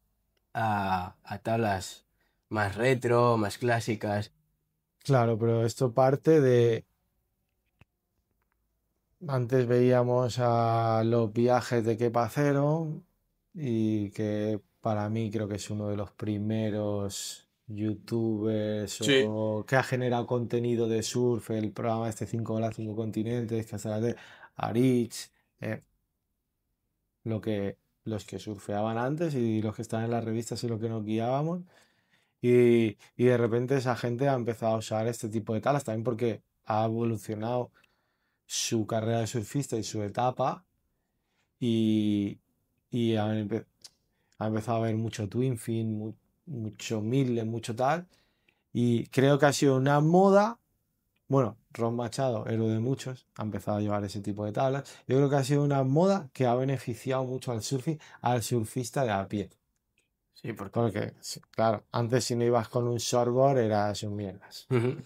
a tablas más retro, más clásicas. Claro, pero esto parte de. Antes veíamos a los viajes de Kepa Cero y que para mí creo que es uno de los primeros youtubers Sí. o que ha generado contenido de surf, el programa este 5 horas, 5 continentes, que hasta de Arich, eh, lo que, los que surfeaban antes y los que estaban en las revistas y los que nos guiábamos. Y de repente esa gente ha empezado a usar este tipo de talas también porque ha evolucionado su carrera de surfista y su etapa y, y ha empezado a ver mucho twin fin, mucho Midland, mucho tal. Y creo que ha sido una moda. Bueno, Ron Machado, héroe de muchos, ha empezado a llevar ese tipo de tablas. Yo creo que ha sido una moda que ha beneficiado mucho al surfing, al surfista de a pie. Sí, porque... Porque, sí, claro, antes si no ibas con un shortboard eras un mierdas. Ujú.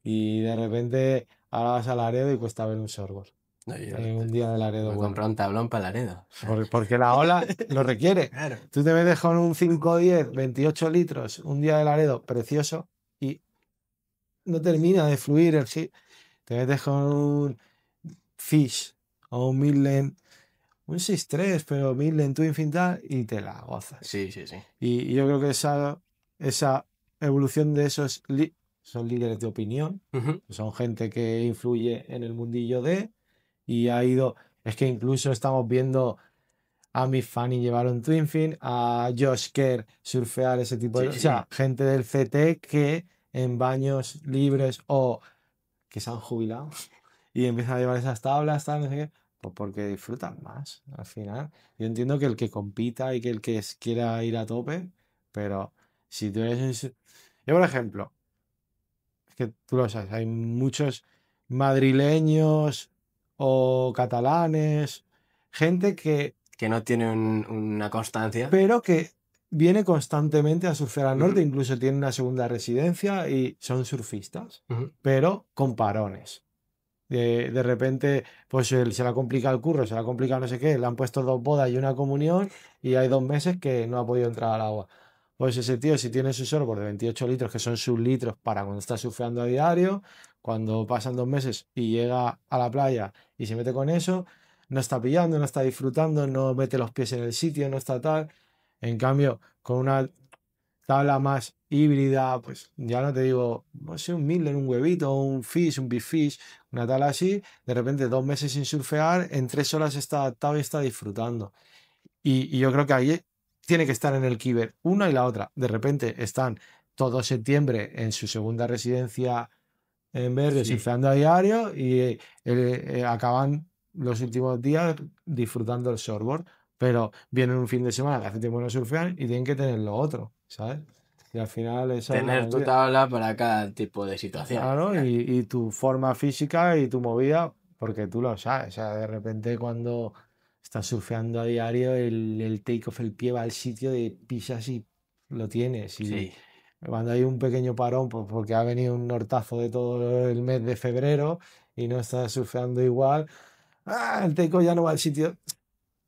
Y de repente ahora vas a Laredo y cuesta ver un shortboard. No, yo En un día de Laredo me he bueno. comprado un tablón para Laredo. Porque la ola lo requiere. Claro. Tú te metes con un 510, 28 litros, un día de Laredo precioso y no termina de fluir el hit. Te metes con un Fish o un Midland, un 6.3, pero Midland Twin Fin tal, y te la gozas. Sí, sí, sí. Y yo creo que esa evolución de esos son líderes de opinión, Ujú. son gente que influye en el mundillo y ha ido, es que incluso estamos viendo a Mick Fanning llevar un Twin Fin, a Josh Kerr surfear ese tipo de... Sí, O sí. sea, gente del CT que en baños libres o que se han jubilado y empiezan a llevar esas tablas, tal, no sé qué, pues porque disfrutan más al final. Yo entiendo que el que compita y que el que quiera ir a tope, pero si tú eres yo, por ejemplo, es que tú lo sabes, hay muchos madrileños o catalanes, gente Que no tiene una constancia. pero que viene constantemente a surfear al norte, Ujú. incluso tiene una segunda residencia y son surfistas, Ujú. pero con parones. De repente, pues se le ha complicado el curro, se le ha complicado no sé qué, le han puesto 2 bodas y una comunión y hay 2 meses que no ha podido entrar al agua. Pues ese tío, si tiene su sorbor de 28 litros, que son sus litros para cuando está surfeando a diario, cuando pasan 2 meses y llega a la playa y se mete con eso, no está pillando, no está disfrutando, no mete los pies en el sitio, no está tal. En cambio, con una tabla más híbrida, pues ya no te digo, no sé, un Miller, un huevito, un fish, un big fish, una tabla así, de repente 2 meses sin surfear, en 3 horas está adaptado y está disfrutando. Y yo creo que ahí tiene que estar en el Kiber una y la otra. De repente están todo septiembre en su segunda residencia en verde, Sí. surfeando a diario y acaban los últimos días disfrutando el shortboard. Pero vienen un fin de semana que hace tiempo no surfean y tienen que tener lo otro, ¿sabes? Y al final esa es la Tener tu movida. tabla para cada tipo de situación. Claro, y tu forma física y tu movida, porque tú lo sabes. O sea, de repente cuando estás surfeando a diario, el take-off, el pie va al sitio de pisas y lo tienes. Y Sí. cuando hay un pequeño parón, pues porque ha venido un nortazo de todo el mes de febrero y no estás surfeando igual, el take-off ya no va al sitio.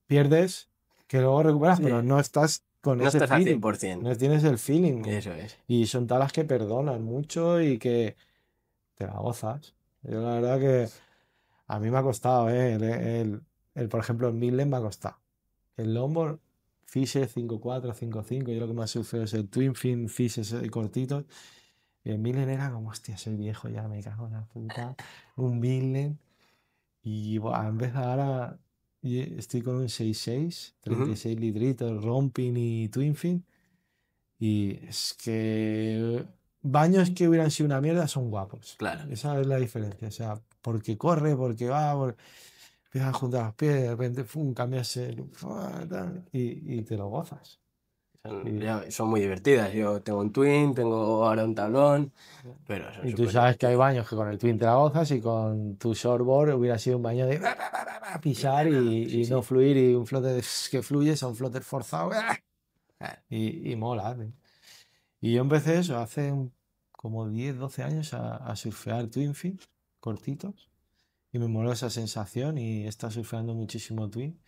Pierdes, que luego recuperas, pero Sí. no estás con No ese estás al feeling. 100%. No tienes el feeling. Eso es. Y son talas que perdonan mucho y que te la gozas. Yo la verdad que a mí me ha costado, ¿eh? Por ejemplo, el Midland me ha costado. El longboard, Fisher 5.4, 5.5, yo lo que más sufro es el Twin Fin Fishes cortitos. Y el Midland era como, hostia, soy viejo ya, me cago en la puta. Un Midland. Y buah, en vez de ahora estoy con un 6.6, Ujú. 36 litritos, Romping y Twin Fin. Y es que baños que hubieran sido una mierda son guapos. Claro. Esa es la diferencia. O sea, porque corre, porque va, empiezas a juntar los pies, de repente cambias y te lo gozas. Y, Son muy divertidas. Yo tengo un twin, tengo ahora un tablón, pero son y tú súper sabes que hay divertidas. baños que con el twin te la gozas y con tu shortboard hubiera sido un baño de pisar Sí, y no sí. fluir y un flote que fluye, son flotes forzados Ah, y mola. Y yo empecé eso hace como 10 12 años a surfear twin fin cortitos y me moló esa sensación y he estado surfeando muchísimo twin.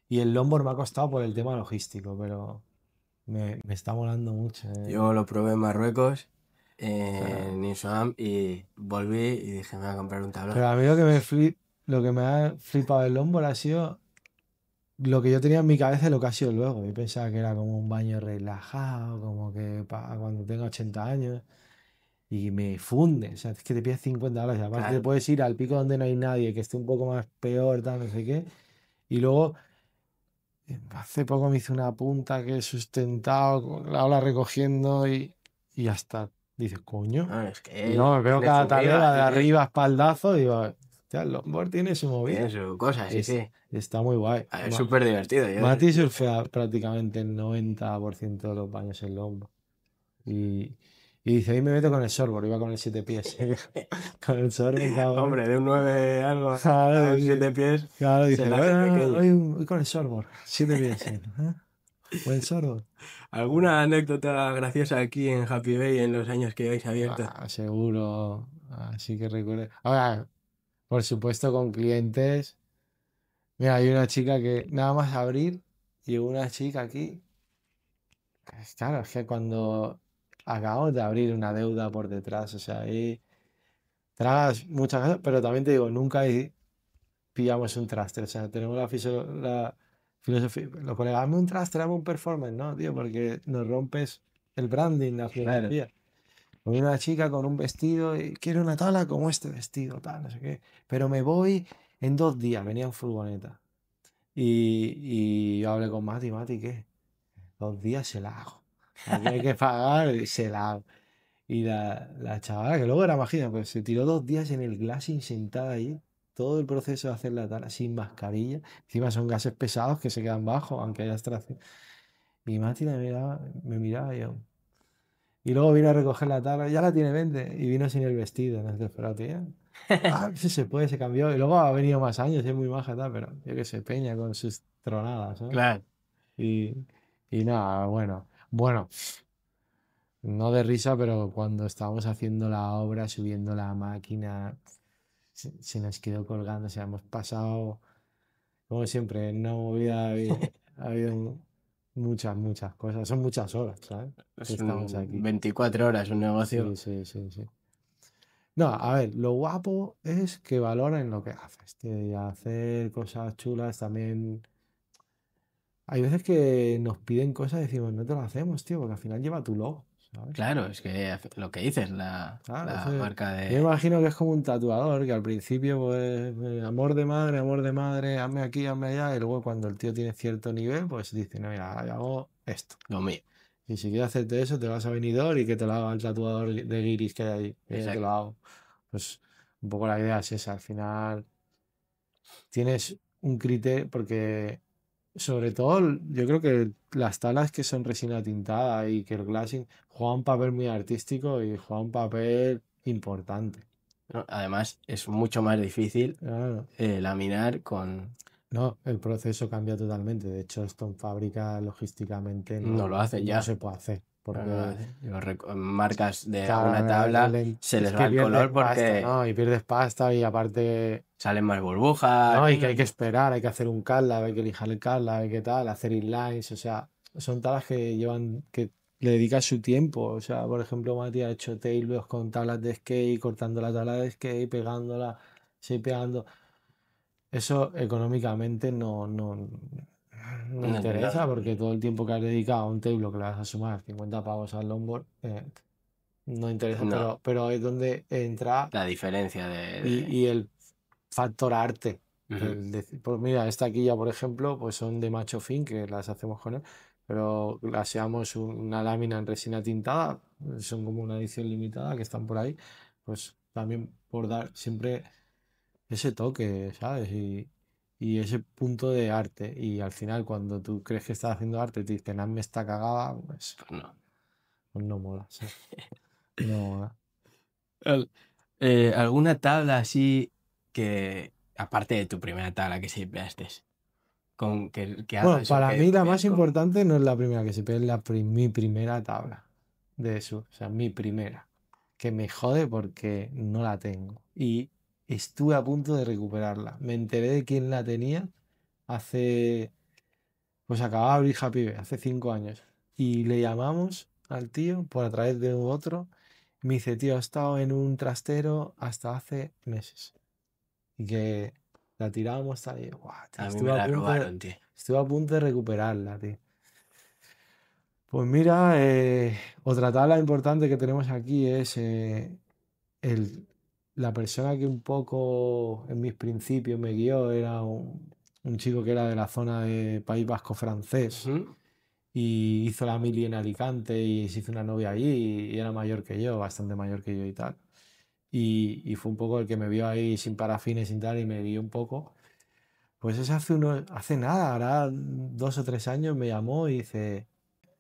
Y el longboard me ha costado por el tema logístico, pero me está molando mucho. yo lo probé en Marruecos, O sea, en Inshoam, y volví y dije, me voy a comprar un tablón. pero a mí lo que me ha flipado del longboard ha sido lo que yo tenía en mi cabeza es lo que ha sido luego. Yo pensaba que era como un baño relajado, como que para cuando tenga 80 años. Y me funde. O sea, es que te pides 50 horas. Y aparte te Claro. puedes ir al pico donde no hay nadie, que esté un poco más peor, tal, no sé qué. Y luego, hace poco me hice una punta que he sustentado con la ola recogiendo y ya está. Dices, coño. No, es Y que no, me veo tiene cada su miga, talega de sí, sí. arriba, espaldazo, y digo, hostia, el longboard tiene su Tiene movida. su cosa, sí, sí. Está muy guay. Es súper divertido. Mati surfea prácticamente el 90% de los baños en longboard. Y dice, ahí me meto con el shortboard, iba con el 7 pies. Con el shortboard, cabrón. Hombre, de un 9 algo a Claro, un 7 pies claro, se dice, le hace bueno, pequeño. hoy con el shortboard, 7 pies. Buen shortboard. ¿Alguna anécdota graciosa aquí en Happy Bay en los años que habéis abierto? Ah, seguro, así que recuerdo. Ahora, por supuesto, con clientes. Mira, hay una chica que nada más abrir, y una chica aquí. Claro, es que cuando acabamos de abrir una deuda por detrás, o sea, ahí tragas muchas cosas, pero también te digo, nunca pillamos un traster. O sea, tenemos la filosofía. Los colegas, dame un traster, dame un performance. No, tío, porque nos rompes el branding, la Claro. filosofía. Viene una chica con un vestido y quiero una tabla como este vestido, tal, no sé qué. Pero me voy en 2 días, venía en furgoneta. Y yo hablé con Mati, Mati, ¿qué? 2 días se la hago. Aquí hay que pagar y se la hago. Y la chavala, que luego era majina, pues se tiró 2 días en el glassing sentada ahí. Todo el proceso de hacer la tala sin mascarilla. Encima son gases pesados que se quedan bajo, aunque haya extracción. Y Mati me miraba y yo. Y luego vino a recoger la tabla, ya la tiene, vente. Y vino sin el vestido, no sé, pero tía. Ah, sí se puede, se cambió. Y luego ha venido más años, es muy maja, tal, pero yo que sé, peña con sus tronadas, ¿sabes? Claro. Y, y nada, bueno. Bueno, no de risa, pero cuando estábamos haciendo la obra, subiendo la máquina, se nos quedó colgando. O sea, hemos pasado, como siempre, en una movida ha habido muchas, muchas cosas. Son muchas horas, ¿sabes? Que Es estamos aquí. 24 horas un negocio. Sí, sí, sí, sí. No, a ver, lo guapo es que valoren lo que haces, tío, y hacer cosas chulas también. Hay veces que nos piden cosas y decimos, no te lo hacemos, tío, porque al final lleva tu logo, ¿sabes? Claro, es que lo que dices, Claro, la marca yo me de... imagino que es como un tatuador que al principio, pues, amor de madre, hazme aquí, hazme allá, y luego cuando el tío tiene cierto nivel, pues dice, no, mira, ahora yo hago esto. Lo mío. Y si quieres hacerte eso, te vas a Benidorm y que te lo haga el tatuador de guiris que hay ahí, y yo te lo Exacto. hago. Pues un poco la idea es esa, al final tienes un criterio, porque sobre todo yo creo que las talas que son resina tintada y que el glassing juega un papel muy artístico y juega un papel importante. ¿No? Además, es mucho más difícil Claro. laminar con... No, el proceso cambia totalmente. De hecho, esto en fábrica logísticamente No lo hacen no ya. se puede hacer. No lo Porque hacen. Marcas de alguna claro, tabla se es les va que el pierdes color pasta, porque ¿no? Y pierdes pasta y aparte. salen más burbujas. No, y que hay que esperar, hay que hacer un calda, hay que lijar el calda, hay que tal, hacer inlines, o sea, son talas que llevan, que le dedicas su tiempo. O sea, por ejemplo, Mati ha hecho tailors con tablas de skate, cortando la tabla de skate, pegándola, sí, pegando. Eso económicamente no No, interesa porque todo el tiempo que has dedicado a un table que le vas a sumar 50 pavos al longboard, no interesa, no, pero es donde entra la diferencia y el factor arte. Ujú. Pues mira, esta quilla, por ejemplo, pues son de Macho Fin, que las hacemos con él, pero glaseamos una lámina en resina tintada, son como una edición limitada que están por ahí, pues también por dar siempre ese toque, ¿sabes? Y ese punto de arte. Y al final, cuando tú crees que estás haciendo arte, te dicen, hazme esta cagada, Pues no. pues no mola, ¿sabes? No mola. ¿Alguna tabla así que, aparte de tu primera tabla que siempre estés, con que Bueno, hagas o para mí la veas más como... importante no es la primera que se pega, es mi primera tabla de eso. O sea, mi primera. Que me jode porque no la tengo. Y estuve a punto de recuperarla. Me enteré de quién la tenía hace. Pues acababa de abrir Happy Bee hace 5 años. Y le llamamos al tío por a través de otro. Me dice, tío, ha estado en un trastero hasta hace meses. Y que la tirábamos tal y ¡guau, tío! A mí me la robaron, tío. Estuve a punto de recuperarla, tío. Pues mira, otra tabla importante que tenemos aquí es el, la persona que un poco en mis principios me guió, era un chico que era de la zona de País Vasco francés Ujú. y hizo la mili en Alicante y se hizo una novia allí y era mayor que yo, bastante mayor que yo y tal. Y fue un poco el que me vio ahí sin parafines y tal y me guió un poco. Pues eso hace nada, ahora 2 o 3 años me llamó y dice,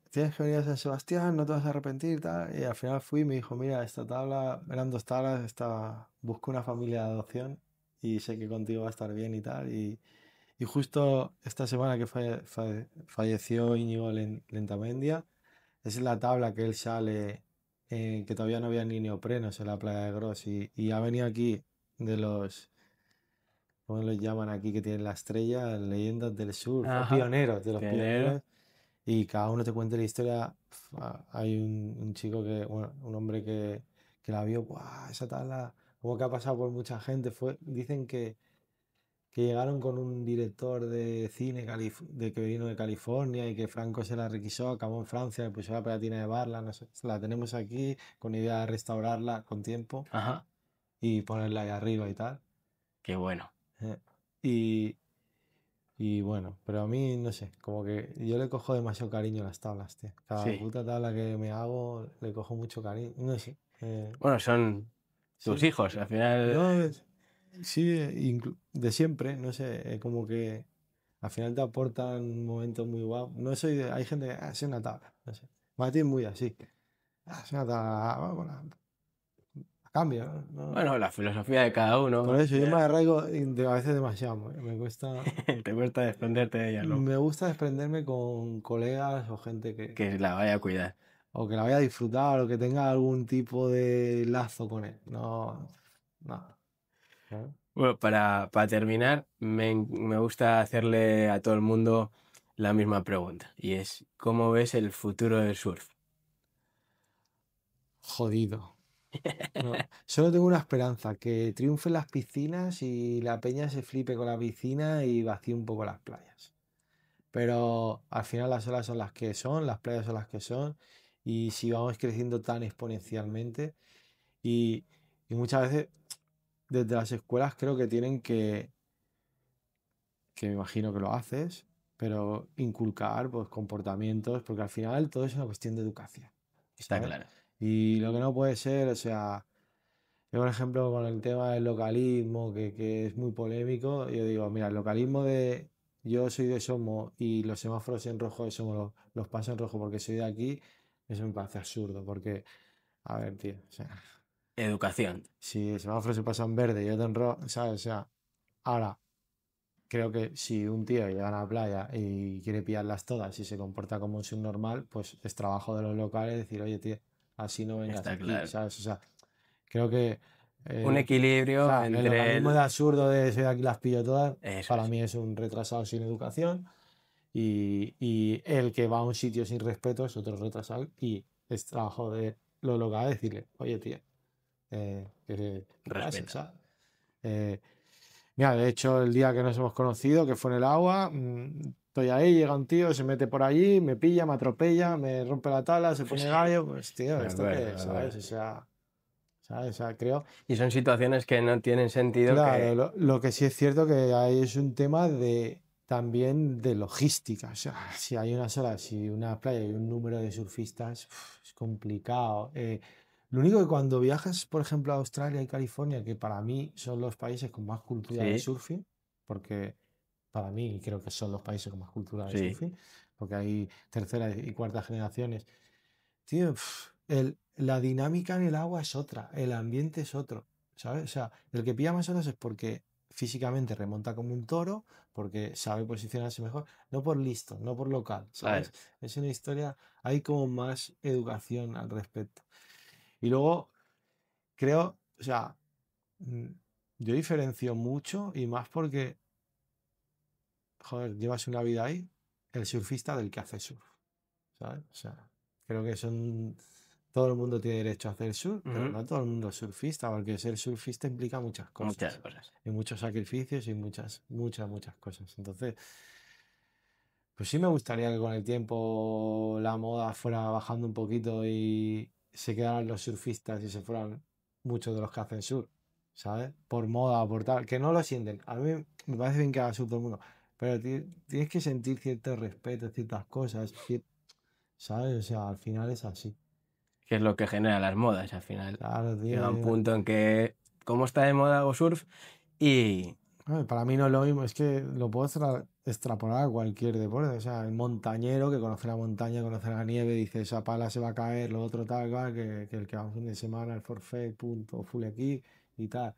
tienes que venir a San Sebastián, no te vas a arrepentir, tal. Y al final fui y me dijo, mira, esta tabla, eran 2 tablas, busco una familia de adopción y sé que contigo va a estar bien y tal. Y justo esta semana que falleció Íñigo Lentamendia, esa es la tabla que él sale, que todavía no había ni neoprenos en la playa de Gros y ha venido aquí de los, ¿cómo los llaman aquí que tienen la estrella? Leyendas del surf, o Ajá. pioneros, de los Pionero. pioneros. Y cada uno te cuenta la historia. Hay un chico bueno, un hombre que la vio, ¡buah! Esa tabla, como que ha pasado por mucha gente. Dicen que llegaron con un director de cine de que vino de California y que Franco se la requisó, acabó en Francia, le puso la pegatina de Barla, no sé. La tenemos aquí con idea de restaurarla con tiempo Ajá. y ponerla ahí arriba y tal. Qué bueno. Eh, Y, y bueno, pero a mí, no sé, como que yo le cojo demasiado cariño a las tablas, tío. Cada Sí. puta tabla que me hago, le cojo mucho cariño. No sé. Bueno, son tus Sí. hijos. Al final, No, sí, de siempre, no sé, como que al final te aportan momentos muy guapos. No soy hay gente que, es una tabla, no sé. Mati es muy así. Es una tabla, a cambio, ¿no? bueno, la filosofía de cada Por uno. eso yo me arraigo a veces demasiado, me cuesta. Te cuesta desprenderte de ella, ¿no? Me gusta desprenderme con colegas o gente Que la vaya a cuidar. o que la vaya a disfrutar o que tenga algún tipo de lazo con él. No, no. ¿No? Bueno, para terminar, me gusta hacerle a todo el mundo la misma pregunta. Y es, ¿cómo ves el futuro del surf? Jodido. No. Solo tengo una esperanza, que triunfen las piscinas y la peña se flipe con la piscina y vacíe un poco las playas. Pero al final las olas son las que son, las playas son las que son, y si vamos creciendo tan exponencialmente, y, y muchas veces desde las escuelas creo que tienen que me imagino que lo haces, pero inculcar pues, comportamientos, porque al final todo es una cuestión de educación, Está ¿sabes? claro. Y lo que no puede ser, o sea, yo por ejemplo con el tema del localismo, que es muy polémico, yo digo, mira, el localismo de yo soy de Somo y los semáforos en rojo de Somo los paso en rojo porque soy de aquí, eso me parece absurdo, porque, a ver, tío, o sea, Educación. si el semáforo se pasa en verde y otro en rojo, ¿sabes? O sea, ahora creo que si un tío llega a la playa y quiere pillarlas todas y se comporta como un subnormal, pues es trabajo de los locales decir, oye, tío, así no vengas Está aquí, claro. ¿sabes? O sea, creo que Un equilibrio el entre localismo de el... absurdo de soy de aquí las pillo todas, Eso para es. mí es un retrasado sin educación y el que va a un sitio sin respeto es otro retrasado y es trabajo de los locales decirle, oye, tío, ¿qué pasa? Respeta. ¿Sabes? Eh, Mira, de hecho, el día que nos hemos conocido, que fue en el agua, estoy ahí, llega un tío, se mete por allí, me pilla, me atropella, me rompe la tabla, se pone gallo, pues tío, Me ¿esto acuerdo, qué me es? acuerdo. ¿Sabes? O sea, ¿sabes? O sea, creo. Y son situaciones que no tienen sentido Claro, que... lo que sí es cierto que ahí es un tema de también de logística. O sea, si hay una sola, si una playa y un número de surfistas, es complicado. Lo único que cuando viajas, por ejemplo, a Australia y California, que para mí son los países con más cultura de Sí, surfing, porque para mí creo que son los países con más cultura de sí. surfing, porque hay tercera y cuarta generaciones. Tío, la dinámica en el agua es otra, el ambiente es otro, ¿sabes? O sea, el que pilla más olas es porque físicamente remonta como un toro, porque sabe posicionarse mejor, no por listo, no por local, Claro. ¿sabes? Es una historia, hay como más educación al respecto. Y luego, creo, o sea, mm, yo diferencio mucho y más porque, joder, llevas una vida ahí, el surfista del que hace surf, ¿sabes? O sea, creo que son todo el mundo tiene derecho a hacer surf, pero Ujú. no todo el mundo es surfista, porque ser surfista implica muchas Muchas cosas, cosas. y muchos sacrificios y muchas cosas. Entonces, pues sí me gustaría que con el tiempo la moda fuera bajando un poquito y se quedaran los surfistas y se fueran muchos de los que hacen surf, ¿sabes? Por moda, por tal, que no lo sienten. A mí me parece bien que haga surf todo el mundo, pero tienes que sentir cierto respeto, ciertas cosas, ¿sabes? O sea, al final es así. Que es lo que genera las modas al final. Claro, Llega un tío. punto en que, como está de moda hago surf y Para mí no es lo mismo, es que lo puedo extrapolar a cualquier deporte. O sea, el montañero que conoce la montaña, conoce la nieve, dice esa pala se va a caer, lo otro tal, cual, que el que va un fin de semana, el forfait, punto, full aquí y tal.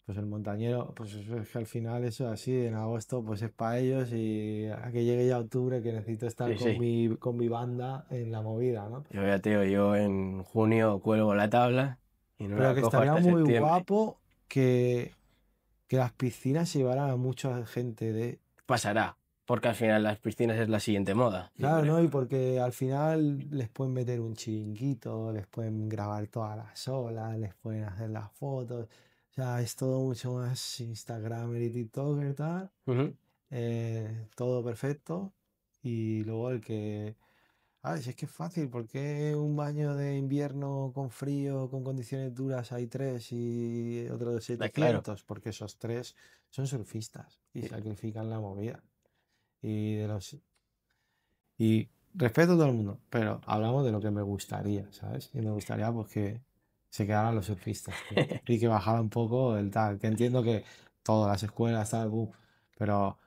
Pues el montañero, pues eso es que al final eso es así, en agosto pues es para ellos y a que llegue ya octubre que necesito estar sí, sí. con mi banda en la movida, ¿no? Yo ya te digo, yo en junio cuelgo la tabla y no Pero la que cojo estaría hasta muy septiembre. guapo que las piscinas llevaran a mucha gente de... Pasará, porque al final las piscinas es la siguiente moda, yo Claro, ¿no? creo. Y porque al final les pueden meter un chiringuito, les pueden grabar todas las olas, les pueden hacer las fotos. O sea, es todo mucho más Instagramer y TikToker, tal. Ujú. Todo perfecto. Y luego el que... Ah, si es que es fácil, porque un baño de invierno con frío, con condiciones duras hay tres y otros Claro. 700? Porque esos tres son surfistas y Sí. sacrifican la movida. Y de los y respeto a todo el mundo, pero hablamos de lo que me gustaría, ¿sabes? Y me gustaría pues que se quedaran los surfistas, tío, y que bajara un poco el tal, que entiendo que todas las escuelas, tal, pero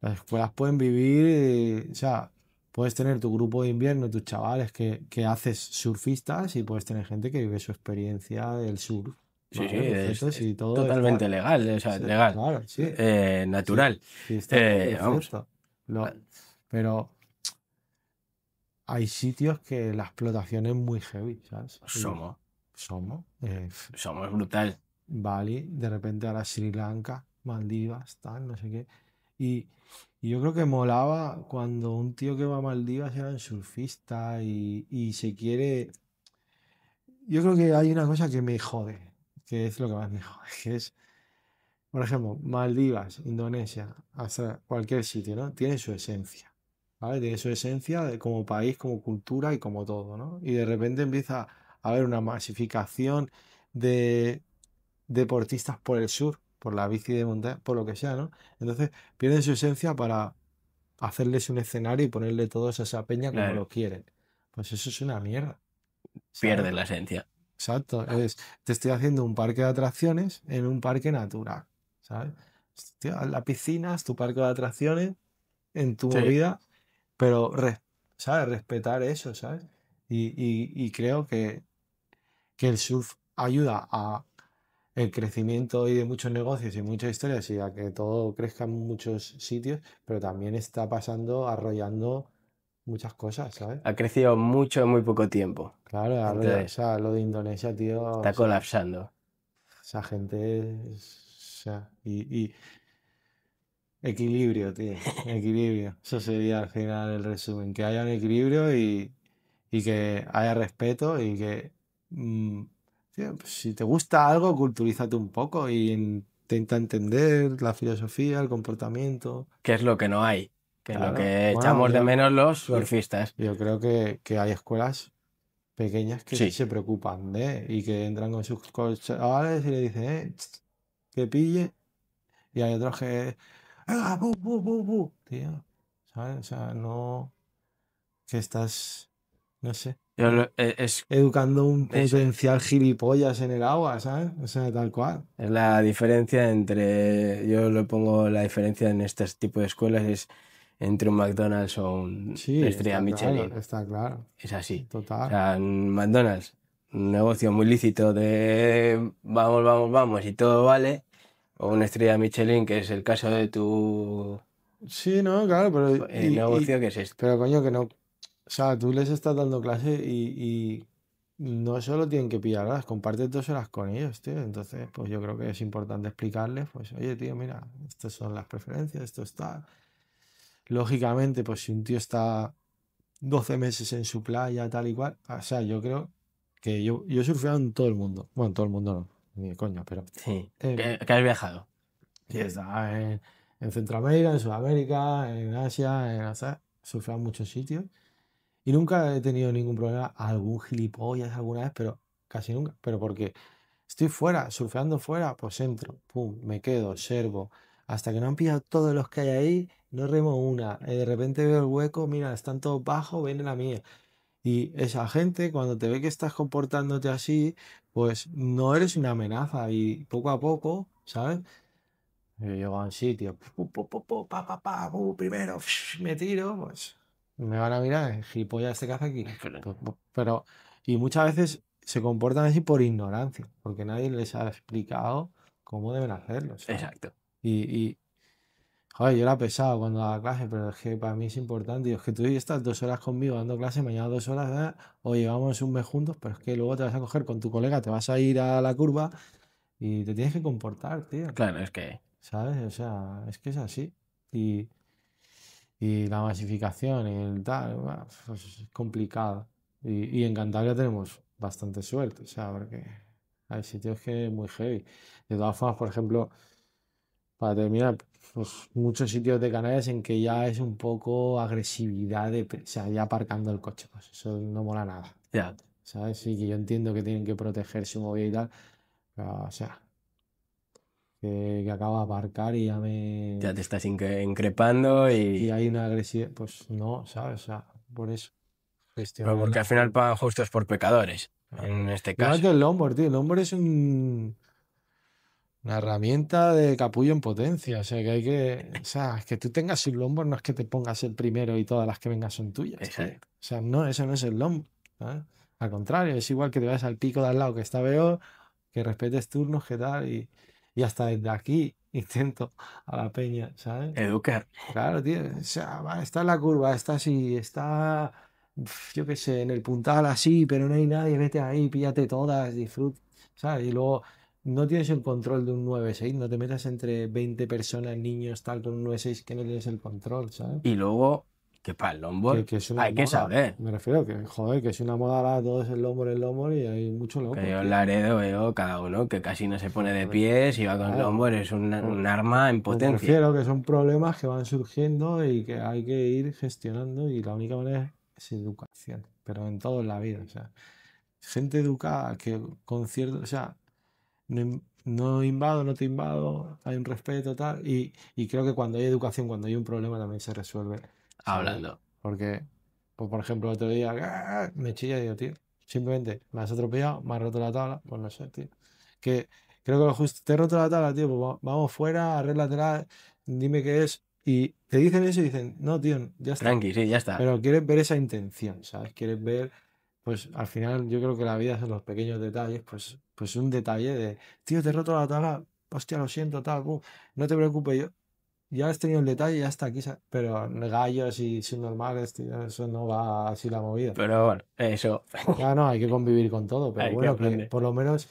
las escuelas pueden vivir, o sea, puedes tener tu grupo de invierno, tus chavales que haces surfistas y puedes tener gente que vive su experiencia del surf, Sí, sí, ¿vale? Perfecto, es si todo está, totalmente legal, o sea, sí, legal, claro, sí, sí, natural. sí, está todo Vamos, perfecto. Pero hay sitios que la explotación es muy heavy, ¿sabes? Y somos, somos. somos brutal. Bali, de repente ahora Sri Lanka, Maldivas, tal, no sé qué. Y, y yo creo que molaba cuando un tío que va a Maldivas era un surfista y se quiere... Yo creo que hay una cosa que me jode, que es lo que más me jode, que es, por ejemplo, Maldivas, Indonesia, hasta cualquier sitio, ¿no? Tiene su esencia. ¿Vale? Tiene su esencia como país, como cultura y como todo, ¿no? Y de repente empieza a haber una masificación de deportistas por el sur, por la bici de montaña, por lo que sea, ¿no? Entonces pierden su esencia para hacerles un escenario y ponerle todos a esa peña como Claro, lo quieren. Pues eso es una mierda, ¿sabes? pierde la esencia. Exacto, te estoy haciendo un parque de atracciones en un parque natural, ¿sabes? Hostia, la piscina es tu parque de atracciones en tu Sí, movida, pero, ¿sabes? Respetar eso, ¿sabes? Y creo que el surf ayuda a el crecimiento hoy de muchos negocios y muchas historias y a que todo crezca en muchos sitios, pero también está pasando, arrollando muchas cosas, ¿sabes? ha crecido mucho en muy poco tiempo. Claro, arrolla, o Entonces, sea, lo de Indonesia, tío, o está sea, colapsando. esa gente, o sea, y equilibrio, tío, equilibrio. Eso sería al final el resumen, que haya un equilibrio y que haya respeto y que mm, tío, pues, si te gusta algo, culturízate un poco y intenta entender la filosofía, el comportamiento. ¿Qué es lo que no hay? Que es lo Claro, que bueno, echamos de menos los yo, surfistas. yo creo que hay escuelas pequeñas que sí Sí, se preocupan de y que entran con sus chavales y le dicen, que pille. Y hay otros que, venga, bu, bu, bu, bu", tío, ¿sabes? O sea, no, que estás, no sé, es educando un eso. potencial gilipollas en el agua, ¿sabes? O sea, tal cual. Es la diferencia entre, yo le pongo la diferencia en este tipo de escuelas es entre un McDonald's o Sí, una estrella Michelin. está claro. Es así. O Total. sea, en McDonald's, un negocio muy lícito de vamos, vamos, vamos y todo vale. O una estrella Michelin, que es el caso de tu Sí, no, claro, negocio, que es este. pero coño, que no. O sea, tú les estás dando clase y no solo tienen que pillar horas, comparte 2 horas con ellos, tío. Entonces, pues yo creo que es importante explicarles, pues, oye, tío, mira, estas son las preferencias, esto está. Lógicamente, pues si un tío está 12 meses en su playa, tal y cual. O sea, yo creo que yo he surfeado en todo el mundo. Bueno, en todo el mundo no, ni de coña, pero Sí. en, ¿Que has viajado? sí, está en Centroamérica, en Sudamérica, en Asia, o sea, he surfeado en muchos sitios. Y nunca he tenido ningún problema, algún gilipollas alguna vez, pero casi nunca. Pero porque estoy fuera, surfeando fuera, pues entro, pum, me quedo, observo. Hasta que no han pillado todos los que hay ahí, no remo una. De repente veo el hueco, mira, están todos bajos, viene la mía. Y esa gente, cuando te ve que estás comportándote así, pues no eres una amenaza. Y poco a poco, ¿sabes? Yo llego a un sitio, primero, me tiro, pues me van a mirar, el gilipollas este que hace aquí. Pero, y muchas veces se comportan así por ignorancia, porque nadie les ha explicado cómo deben hacerlo, ¿sabes? Exacto. Y, joder, yo era pesado cuando daba clase, pero es que para mí es importante. Y es que tú estás 2 horas conmigo dando clase, mañana 2 horas, o llevamos un mes juntos, pero es que luego te vas a coger con tu colega, te vas a ir a la curva y te tienes que comportar, tío. Claro, es que... ¿Sabes? O sea, es que es así. Y, y la masificación y el tal, pues es complicado. Y en Cantabria tenemos bastante suerte, o sea, porque hay sitios que es muy heavy. De todas formas, por ejemplo, para terminar, pues muchos sitios de Canarias en que ya es un poco agresividad, o sea, ya aparcando el coche, pues eso no mola nada. Ya, ¿Sabes? Sí, que yo entiendo que tienen que proteger su movilidad y tal, pero, o sea, que acabo de aparcar y ya ya me... te estás increpando Y y... hay una agresividad, pues no, ¿sabes? O sea, por eso, Pero gestionar porque la al final curva. pagan justos por pecadores, Claro. en este Igual caso. que el longboard, tío. El longboard es una herramienta de capullo en potencia. O sea, que hay que. O sea, es que tú tengas un longboard no es que te pongas el primero y todas las que vengan son tuyas, tío. O Exacto. sea, no, eso no es el longboard. ¿Sabes? Al contrario, es igual que te vayas al pico de al lado que está peor, que respetes turnos, que tal. Y hasta desde aquí intento a la peña, ¿sabes? Educar. Claro, tío. O sea, está en la curva, está así, está, yo qué sé, en el puntal así, pero no hay nadie, vete ahí, píllate todas, disfruta, ¿sabes? Y luego no tienes el control de un 9-6, no te metas entre 20 personas, niños, tal, con un 9-6 que no tienes el control, ¿sabes? Y luego, que para el longboard Que es una hay que moda, saber. me refiero que, joder, que es una moda ahora, todo es el lombo y hay mucho Que loco, yo en tío. Laredo veo cada uno que casi no se pone de Joder, pies y va con claro. longboard. Es Pues un arma en pues me potencia. refiero que son problemas que van surgiendo y que hay que ir gestionando y la única manera es educación, pero en todo en la vida, o sea, gente educada que con cierto, o sea, no invado, no te invado, hay un respeto tal y creo que cuando hay educación, cuando hay un problema también se resuelve, ¿sabes? Hablando. Porque, pues, por ejemplo, el otro día me chilla y digo, tío, simplemente me has atropellado, me has roto la tabla, pues no sé, tío. Que creo que lo justo, te he roto la tabla, tío, pues vamos fuera, arréglatela, dime qué es. Y te dicen eso y dicen, no, tío, ya está. Tranqui, sí, ya está. Pero quieres ver esa intención, ¿sabes? Quieres ver, pues al final yo creo que la vida son los pequeños detalles, pues un detalle de, tío, te he roto la tabla, hostia, lo siento, tal, no te preocupes, yo ya has tenido el detalle, ya está aquí, pero gallos y subnormales, tío, eso no va así la movida. Pero bueno, eso Ya no, hay que convivir con todo, pero hay que bueno, que aprender. por lo menos,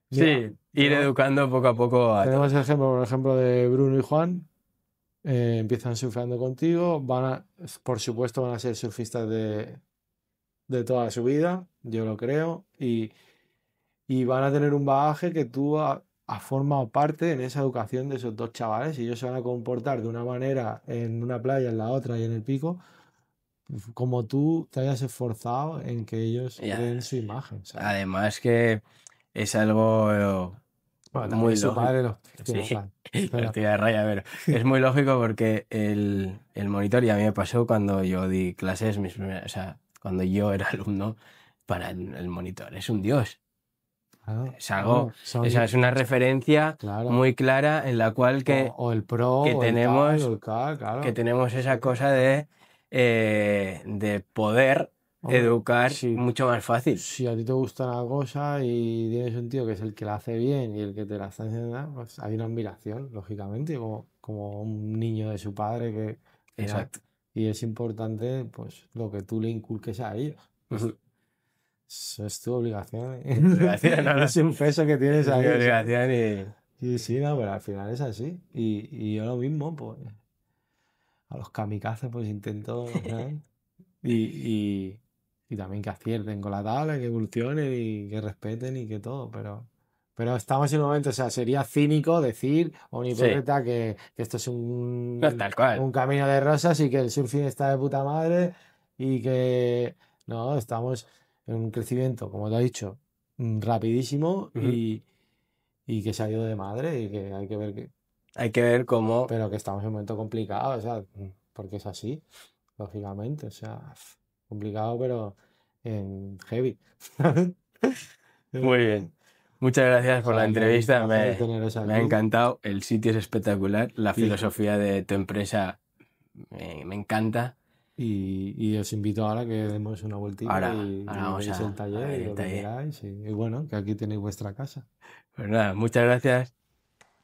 mira, Sí, ir tenemos, educando poco a poco a tenemos el todos. ejemplo, por ejemplo, de Bruno y Juan, empiezan surfeando contigo, por supuesto van a ser surfistas de toda su vida, yo lo creo, y van a tener un bagaje que tú has formado parte en esa educación de esos dos chavales y ellos se van a comportar de una manera en una playa, en la otra y en el pico, como tú te hayas esforzado en que ellos Ya, creen su imagen, ¿sabes? además que es algo Bueno, muy también su lógico. padre los Sí, tiene en plan, los pero tira de raya, pero es muy lógico porque el monitor, y a mí me pasó cuando yo di clases, o sea, cuando yo era alumno para el monitor. Es un dios. claro, Es algo, bueno, son, esa es una referencia claro, muy clara en la cual o el pro, que o el tal, o tenemos, el cal, que claro. tenemos esa Eh, cosa de poder Hombre, educar si, mucho más fácil. si a ti te gusta una cosa y tienes un tío que es el que la hace bien y el que te la está enseñando, pues hay una admiración, lógicamente, como un niño de su padre que al final, Exacto. y es importante pues lo que tú le inculques a ellos. Ujú. Eso es tu obligación. Obligación, no, no. Es un peso que tienes Es mi ahí, ¿sabes? obligación y Sí, sí, no, pero al final es así. Y yo lo mismo, pues a los kamikazes pues intento, ¿sabes? y también que acierten con la tabla, que evolucionen y que respeten y que todo, pero estamos en un momento, o sea, sería cínico decir, o un Sí, hipócrita, que esto es no es tal cual. un camino de rosas y que el surfing está de puta madre y que no, estamos en un crecimiento, como te he dicho, rapidísimo Ujú. y que se ha ido de madre y que hay que ver que, Hay que ver cómo pero que estamos en un momento complicado, o sea, porque es así, lógicamente, o sea, complicado, pero en heavy. muy bien. Muchas gracias O por la sea, que un entrevista. placer teneros Me ha aquí. encantado. El sitio es espectacular. La Y, filosofía de tu empresa me encanta. y os invito ahora que demos una vueltita Ahora y vamos veis el a taller ver y el lo que taller. queráis. Y bueno, que aquí tenéis vuestra casa. Pues nada, muchas gracias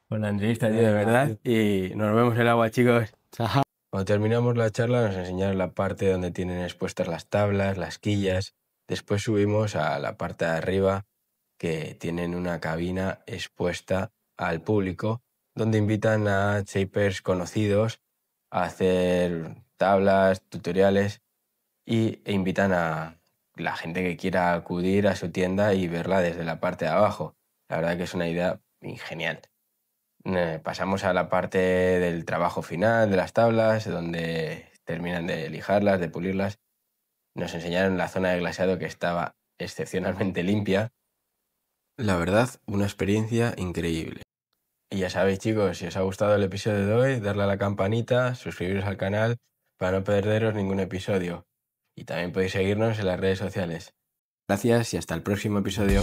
por la entrevista, tío, de Venga, verdad. tío. Y nos vemos en el agua, chicos. Chao. Cuando terminamos la charla nos enseñaron la parte donde tienen expuestas las tablas, las quillas. Después subimos a la parte de arriba que tienen una cabina expuesta al público donde invitan a shapers conocidos a hacer tablas, tutoriales e invitan a la gente que quiera acudir a su tienda y verla desde la parte de abajo. La verdad que es una idea genial. Pasamos a la parte del trabajo final de las tablas, donde terminan de lijarlas, de pulirlas. Nos enseñaron la zona de glaseado que estaba excepcionalmente limpia. La verdad, una experiencia increíble. Y ya sabéis, chicos, si os ha gustado el episodio de hoy, darle a la campanita, suscribiros al canal para no perderos ningún episodio. Y también podéis seguirnos en las redes sociales. Gracias y hasta el próximo episodio.